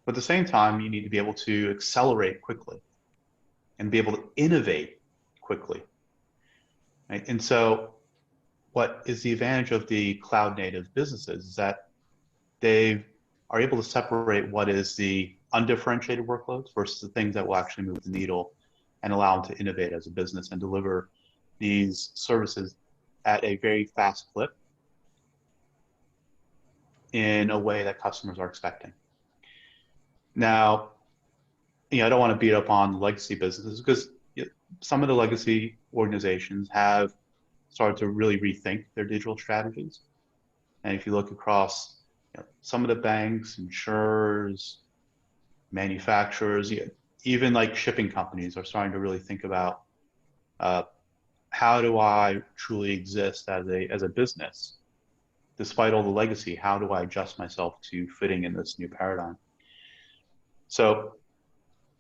But at the same time, you need to be able to accelerate quickly and be able to innovate quickly. Right? And so what is the advantage of the cloud native businesses is that they are able to separate what is the undifferentiated workloads versus the things that will actually move the needle and allow them to innovate as a business and deliver these services at a very fast clip in a way that customers are expecting. Now, I don't want to beat up on legacy businesses because some of the legacy organizations have started to really rethink their digital strategies. And if you look across some of the banks, insurers, manufacturers, even like shipping companies are starting to really think about how do I truly exist as a business? Despite all the legacy, how do I adjust myself to fitting in this new paradigm? So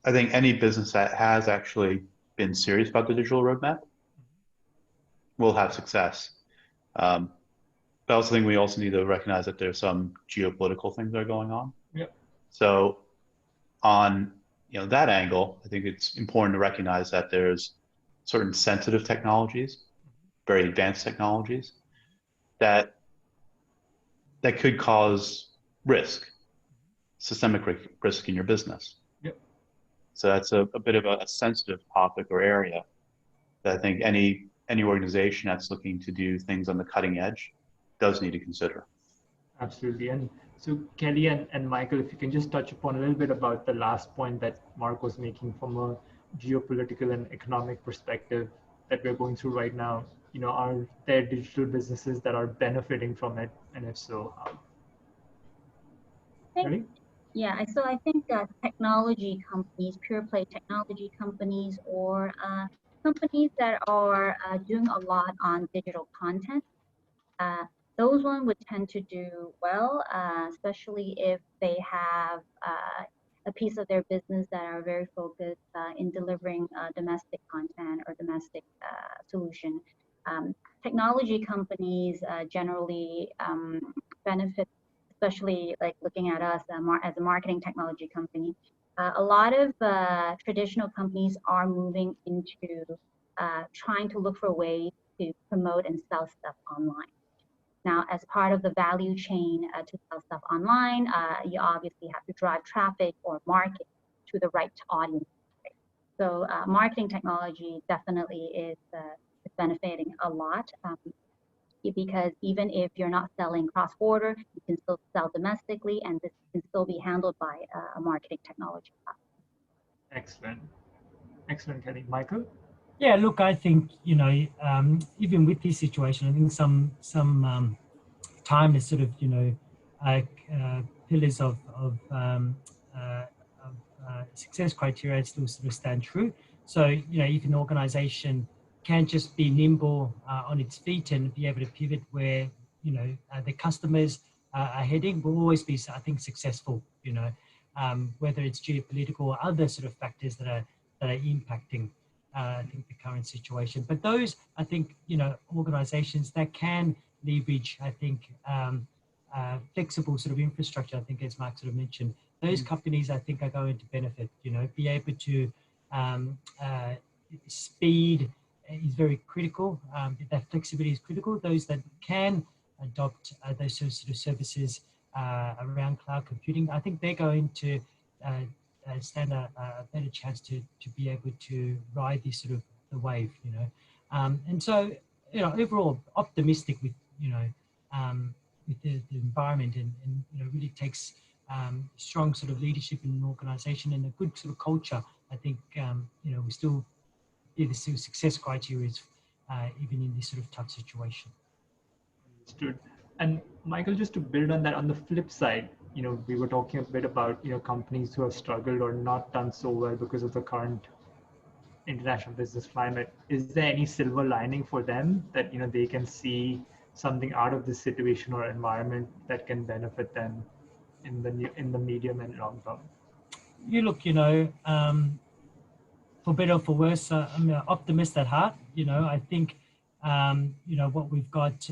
I think any business that has actually been serious about the digital roadmap will have success. But I also think we also need to recognize that there's some geopolitical things that are going on. Yep. So on that angle, I think it's important to recognize that there's certain sensitive technologies, very advanced technologies, that could cause risk, systemic risk in your business. Yep. So that's a bit of a sensitive topic or area that I think any organization that's looking to do things on the cutting edge does need to consider. Absolutely. And so Kelly and Michael, if you can just touch upon a little bit about the last point that Mark was making from a geopolitical and economic perspective that we're going through right now. Are there digital businesses that are benefiting from it? And if so, how? Yeah, so I think that technology companies, pure play technology companies, or companies that are doing a lot on digital content, those ones would tend to do well, especially if they have a piece of their business that are very focused in delivering domestic content or domestic solution. Technology companies generally benefit, especially like looking at us as a marketing technology company. A lot of traditional companies are moving into trying to look for ways to promote and sell stuff online. Now, as part of the value chain to sell stuff online, you obviously have to drive traffic or market to the right audience. So marketing technology definitely is benefiting a lot because even if you're not selling cross-border, you can still sell domestically, and this can still be handled by a marketing technology platform. Excellent. Excellent, Kelly. Michael? Yeah, look, I think, even with this situation, I think some time, the sort of, pillars of success criteria still sort of stand true. So, if an organization can just be nimble on its feet and be able to pivot where, the customers are heading, will always be, I think, successful, whether it's geopolitical or other sort of factors that are impacting, I think, the current situation. But those, I think, organizations that can leverage, I think, flexible sort of infrastructure, I think, as Mark sort of mentioned, those companies, I think, are going to benefit, be able to, speed is very critical, that flexibility is critical. Those that can adopt those sort of services around cloud computing, I think they're going to stand a better chance to be able to ride this sort of the wave, and so, overall optimistic with, with the environment, and really takes strong sort of leadership in an organization and a good sort of culture. I think, we still the sort of success criteria is even in this sort of tough situation. Understood. And Michael, just to build on that, on the flip side, we were talking a bit about, companies who have struggled or not done so well because of the current international business climate. Is there any silver lining for them that, they can see something out of this situation or environment that can benefit them in the medium and long term? You look, for better or for worse, I'm an optimist at heart. I think, what we've got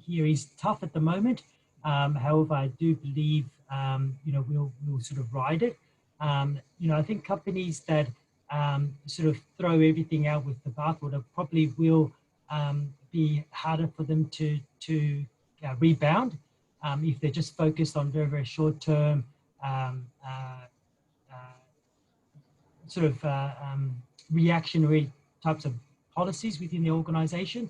here is tough at the moment. However, I do believe, we'll sort of ride it. I think companies that sort of throw everything out with the bathwater probably will be harder for them to rebound if they're just focused on very, very short term sort of reactionary types of policies within the organization.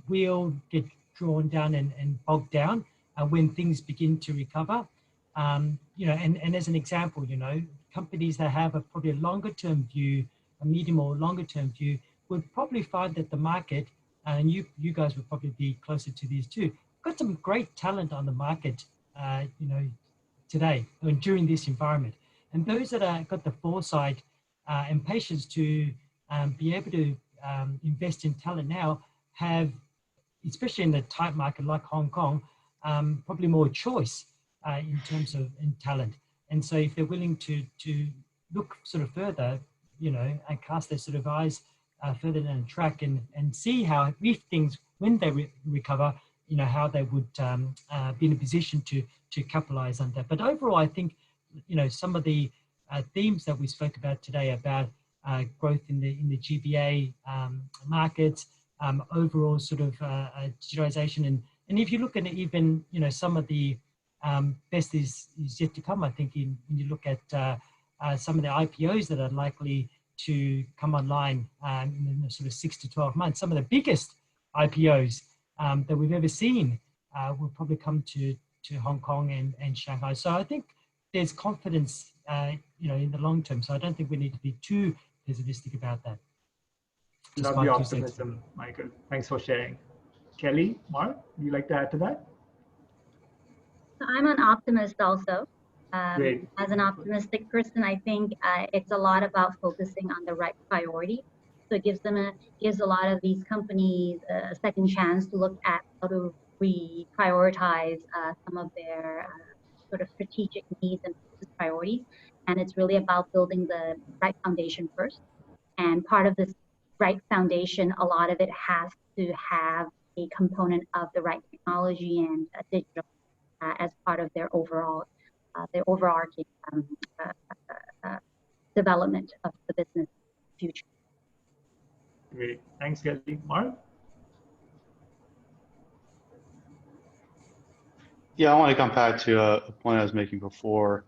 Will get drawn down and bogged down when things begin to recover. And as an example, companies that have probably a longer term view, a medium or longer term view, would probably find that the market, and you guys would probably be closer to these too, got some great talent on the market, today and during this environment. And those that are got the foresight and patience to be able to invest in talent now have, especially in the tight market like Hong Kong, probably more choice in terms of talent. And so if they're willing to look sort of further, and cast their sort of eyes further down the track and see how, if things, when they recover, how they would be in a position to capitalize on that. But overall, I think, some of the themes that we spoke about today about growth in the GBA markets, overall sort of digitalization, and if you look at even, some of the best is yet to come. I think when you look at some of the IPOs that are likely to come online in sort of 6 to 12 months, some of the biggest IPOs that we've ever seen will probably come to Hong Kong and Shanghai. So I think there's confidence, in the long term. So I don't think we need to be too pessimistic about that. Love the optimism, Michael. Thanks for sharing. Kelly, Mark, would you like to add to that? I'm an optimist also. Great. As an optimistic person, I think it's a lot about focusing on the right priority. So it gives a lot of these companies a second chance to look at how to reprioritize some of their sort of strategic needs and priorities. And it's really about building the right foundation first. And part of this right foundation, a lot of it has to have a component of the right technology and digital as part of their overall, their overarching development of the business future. Great. Thanks, Kelly. Mark? Yeah, I want to come back to a point I was making before.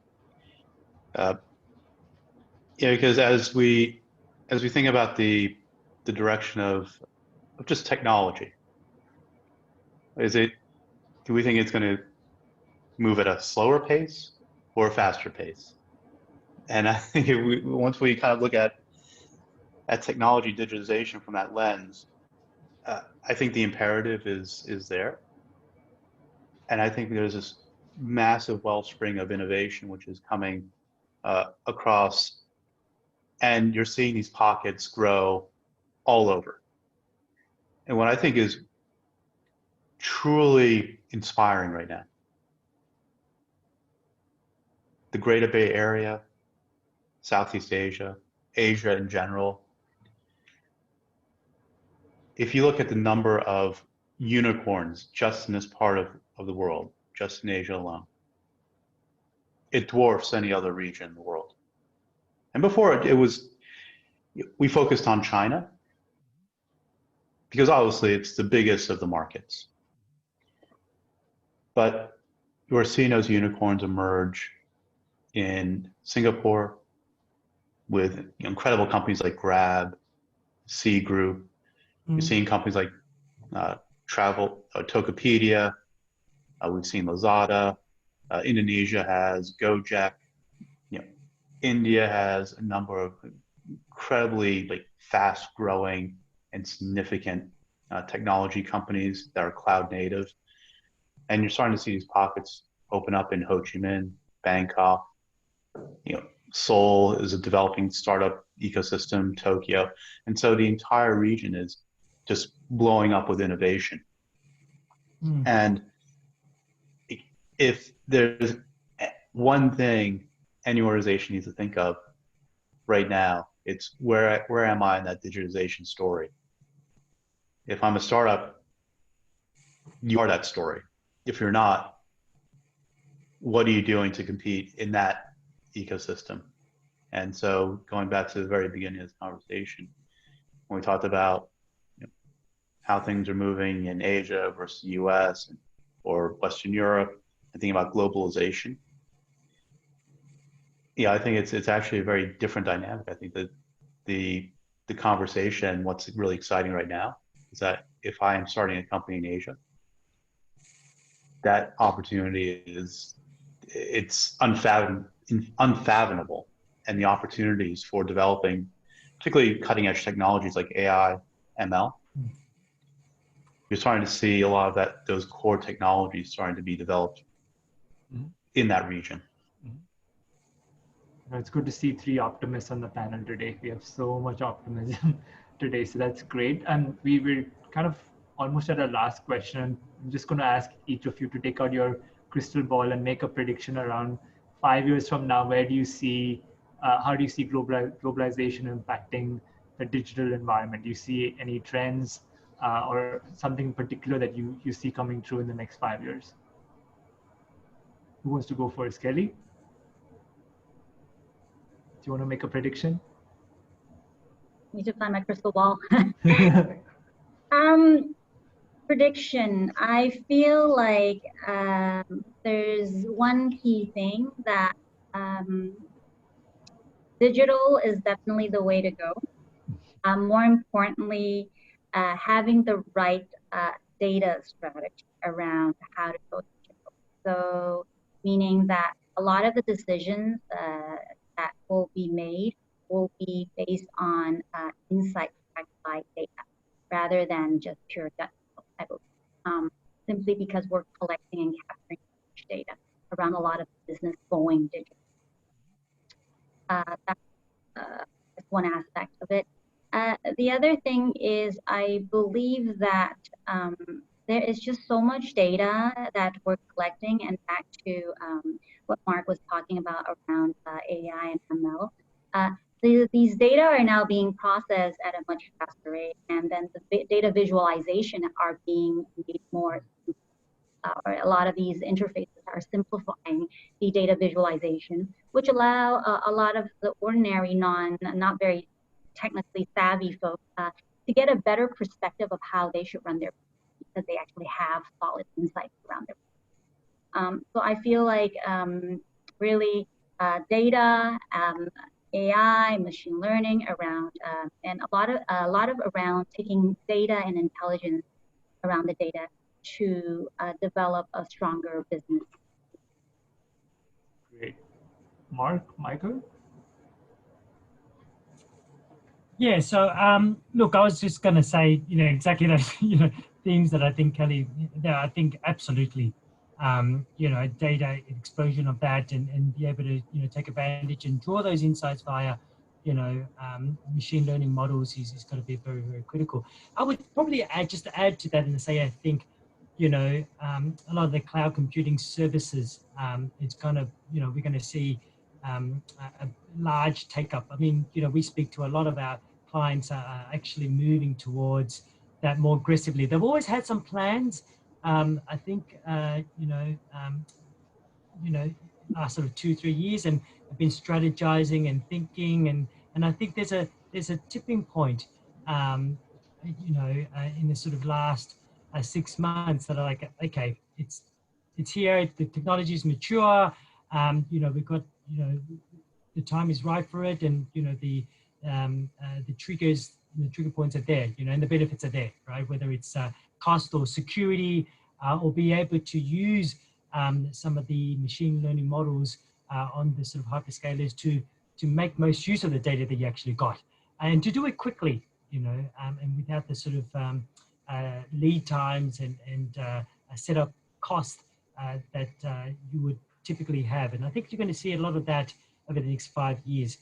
Because as we think about the direction of just technology, do we think it's going to move at a slower pace or a faster pace? And I think once we kind of look at technology digitization from that lens, I think the imperative is there. And I think there's this massive wellspring of innovation which is coming across, and you're seeing these pockets grow all over. And what I think is truly inspiring right now, the Greater Bay Area, Southeast Asia, Asia in general, if you look at the number of unicorns just in this part of the world, just in Asia alone, it dwarfs any other region in the world. And before we focused on China because obviously it's the biggest of the markets. But we're seeing those unicorns emerge in Singapore with incredible companies like Grab, C Group. You're seeing companies like Tokopedia. We've seen Lazada. Indonesia has Gojek. India has a number of incredibly fast-growing and significant technology companies that are cloud native. And you're starting to see these pockets open up in Ho Chi Minh, Bangkok. Seoul is a developing startup ecosystem, Tokyo. And so the entire region is just blowing up with innovation. And if there's one thing any organization needs to think of right now, it's where am I in that digitization story? If I'm a startup, you are that story. If you're not, what are you doing to compete in that ecosystem? And so going back to the very beginning of this conversation, when we talked about how things are moving in Asia versus the US or Western Europe, and thinking about globalization, I think it's actually a very different dynamic. I think that the conversation, what's really exciting right now, is that if I am starting a company in Asia, that opportunity it's unfathomable, and the opportunities for developing, particularly cutting edge technologies like AI, ML, you're starting to see a lot of those core technologies starting to be developed in that region. It's good to see three optimists on the panel today. We have so much optimism today, so that's great. And we were kind of almost at our last question. I'm just going to ask each of you to take out your crystal ball and make a prediction around 5 years from now. Where do you see, how do you see globalization impacting the digital environment? Do you see any trends or something particular that you see coming through in the next 5 years? Who wants to go first? Kelly? Do you want to make a prediction? Need to find my crystal ball. Prediction. I feel like there's one key thing that digital is definitely the way to go. More importantly, having the right data strategy around how to go digital. So meaning that a lot of the decisions that will be made will be based on insights backed by data rather than just pure gut feel, simply because we're collecting and capturing data around a lot of business going digital. That's one aspect of it. The other thing is I believe that there is just so much data that we're collecting, and back to what Mark was talking about around AI and ML. These data are now being processed at a much faster rate, and then the data visualization are being made more, or a lot of these interfaces are simplifying the data visualization, which allow a lot of the ordinary not very technically savvy folks to get a better perspective of how they should run their business, because they actually have solid insights around their business. So I feel like really data, AI, machine learning around, and a lot of around taking data and intelligence around the data to develop a stronger business. Great. Mark, Michael? Yeah, so look, I was just going to say, exactly those, themes that I think Kelly, that I think absolutely data explosion of that, and be able to, take advantage and draw those insights via, machine learning models is going to be very, very critical. I would probably add to that and say, I think, a lot of the cloud computing services, it's kind of, we're going to see a large take up. I mean, we speak to a lot of our clients are actually moving towards that more aggressively. They've always had some plans. I think, last sort of 2-3 years, and have been strategizing and thinking, and I think there's a tipping point, in the sort of last 6 months that are like, okay, it's here, the technology is mature, we've got, the time is right for it, and the triggers, the trigger points are there, and the benefits are there, right? Whether it's cost or security, or be able to use some of the machine learning models on the sort of hyperscalers to make most use of the data that you actually got, and to do it quickly, and without the sort of lead times and setup cost that you would typically have. And I think you're going to see a lot of that over the next 5 years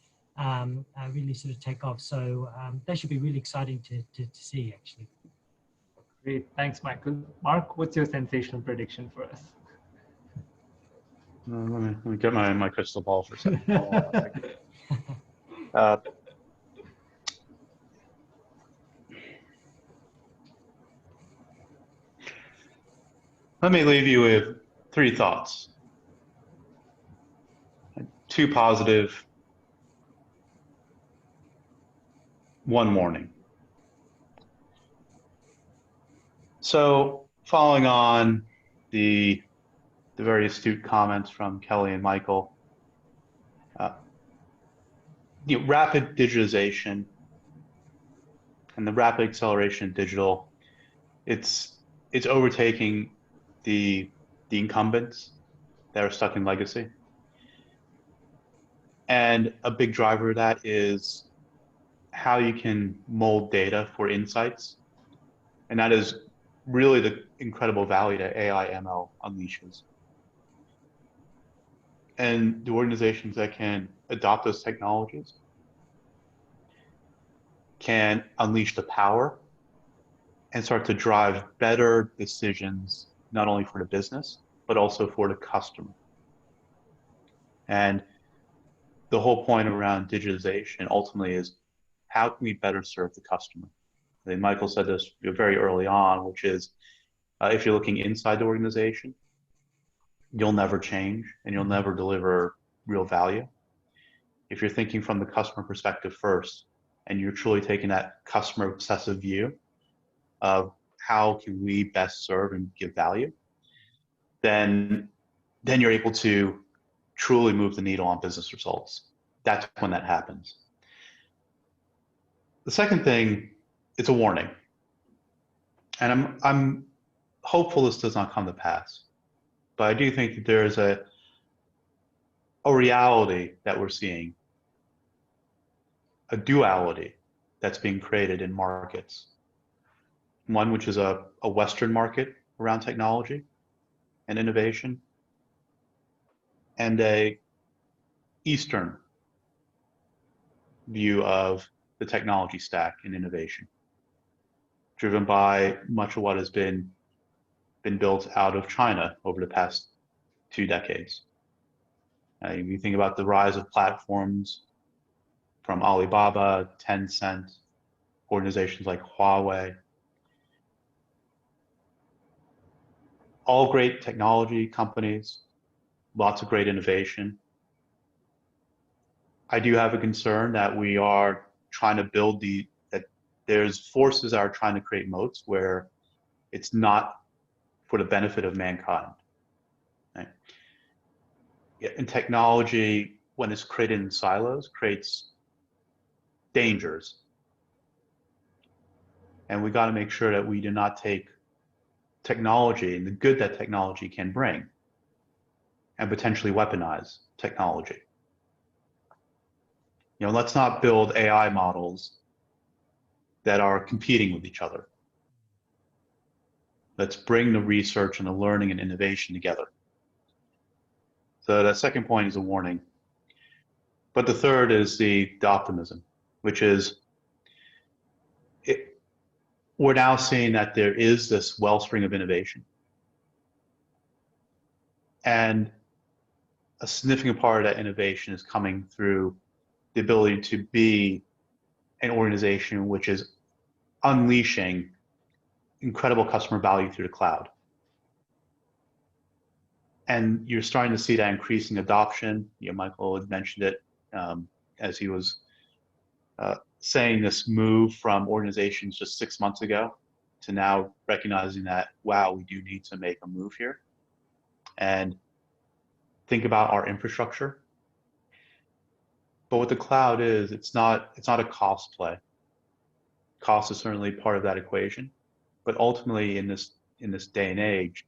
really sort of take off. So that should be really exciting to see, actually. Great, thanks, Michael. Mark, what's your sensational prediction for us? Let me get my crystal ball for a second. Let me leave you with 3 thoughts. 2 positive, 1 warning. So following on the very astute comments from Kelly and Michael, rapid digitization and the rapid acceleration of digital, it's overtaking the incumbents that are stuck in legacy. And a big driver of that is how you can mold data for insights. And that is really the incredible value that AI ML unleashes. And the organizations that can adopt those technologies can unleash the power and start to drive better decisions, not only for the business, but also for the customer. And the whole point around digitization ultimately is, how can we better serve the customer? I think Michael said this very early on, which is, if you're looking inside the organization, you'll never change and you'll never deliver real value. If you're thinking from the customer perspective first, and you're truly taking that customer obsessive view of how can we best serve and give value, then you're able to truly move the needle on business results. That's when that happens. The second thing, it's a warning. And I'm hopeful this does not come to pass. But I do think that there is a reality that we're seeing, a duality that's being created in markets. One which is a Western market around technology and innovation, and a Eastern view of the technology stack and innovation, driven by much of what has been built out of China over the past 2 decades. If you think about the rise of platforms from Alibaba, Tencent, organizations like Huawei, all great technology companies, lots of great innovation. I do have a concern that we are trying to build that there's forces that are trying to create moats where it's not for the benefit of mankind. Right? And technology, when it's created in silos, creates dangers. And we got to make sure that we do not take technology and the good that technology can bring and potentially weaponize technology. Let's not build AI models that are competing with each other. Let's bring the research and the learning and innovation together. So that second point is a warning. But the third is the optimism, which is we're now seeing that there is this wellspring of innovation. And a significant part of that innovation is coming through the ability to be an organization which is unleashing incredible customer value through the cloud. And you're starting to see that increasing adoption. Michael had mentioned it as he was saying this move from organizations just 6 months ago to now recognizing that, wow, we do need to make a move here. And think about our infrastructure. But what the cloud is, it's not a cost play. Cost is certainly part of that equation. But ultimately in this day and age,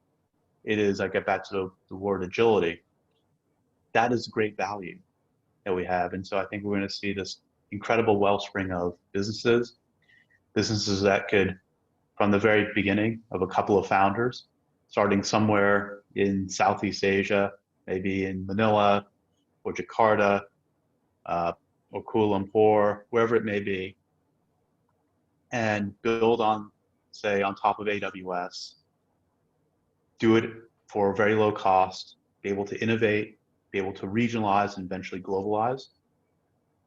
it is, I get back to the word agility. That is great value that we have. And so I think we're going to see this incredible wellspring of businesses that could, from the very beginning of a couple of founders, starting somewhere in Southeast Asia, maybe in Manila or Jakarta or Kuala Lumpur, wherever it may be, and build on, say, on top of AWS, do it for very low cost, be able to innovate, be able to regionalize and eventually globalize,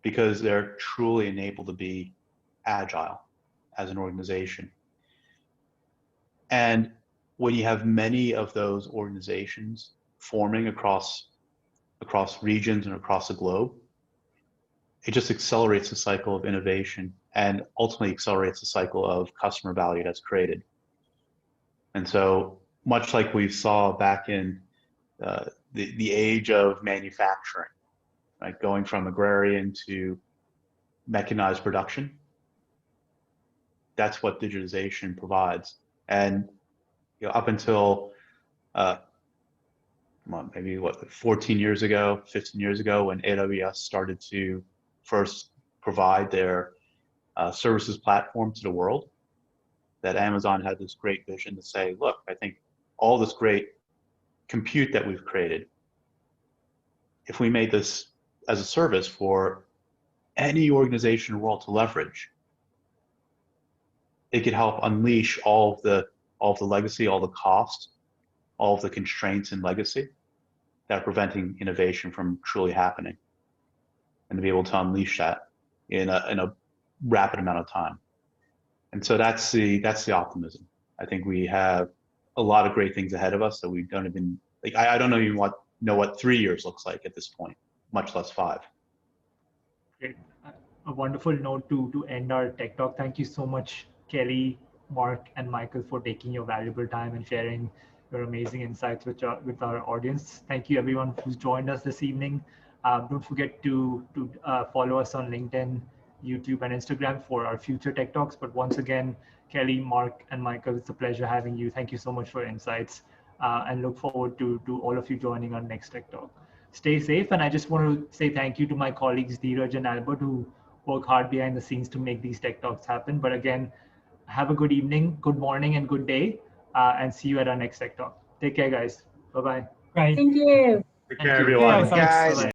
because they're truly enabled to be agile as an organization. And when you have many of those organizations forming across regions and across the globe, it just accelerates the cycle of innovation and ultimately accelerates the cycle of customer value that's created. And so much like we saw back in the age of manufacturing, right, going from agrarian to mechanized production, that's what digitization provides. And up until maybe 14 years ago, 15 years ago, when AWS started to first provide their services platform to the world, that Amazon had this great vision to say, look, I think all this great compute that we've created, if we made this as a service for any organization in the world to leverage, it could help unleash all of the legacy, all the cost, all of the constraints and legacy that are preventing innovation from truly happening, and to be able to unleash that in a rapid amount of time. And so that's the optimism. I think we have a lot of great things ahead of us that we don't even, like, I don't even know what 3 years looks like at this point, much less 5. Great. A wonderful note to end our tech talk. Thank you so much, Kelly, Mark, and Michael, for taking your valuable time and sharing your amazing insights with our audience. Thank you, everyone who's joined us this evening. Don't forget to follow us on LinkedIn, YouTube, and Instagram for our future tech talks. But once again, Kelly, Mark, and Michael, it's a pleasure having you. Thank you so much for your insights, and look forward to all of you joining our next tech talk. Stay safe, and I just want to say thank you to my colleagues Dheeraj and Albert, who work hard behind the scenes to make these tech talks happen. But again, have a good evening, good morning, and good day, and see you at our next tech talk. Take care, guys. Bye-bye. Great. Thank you. Take care, everyone. Yeah, folks. Bye-bye.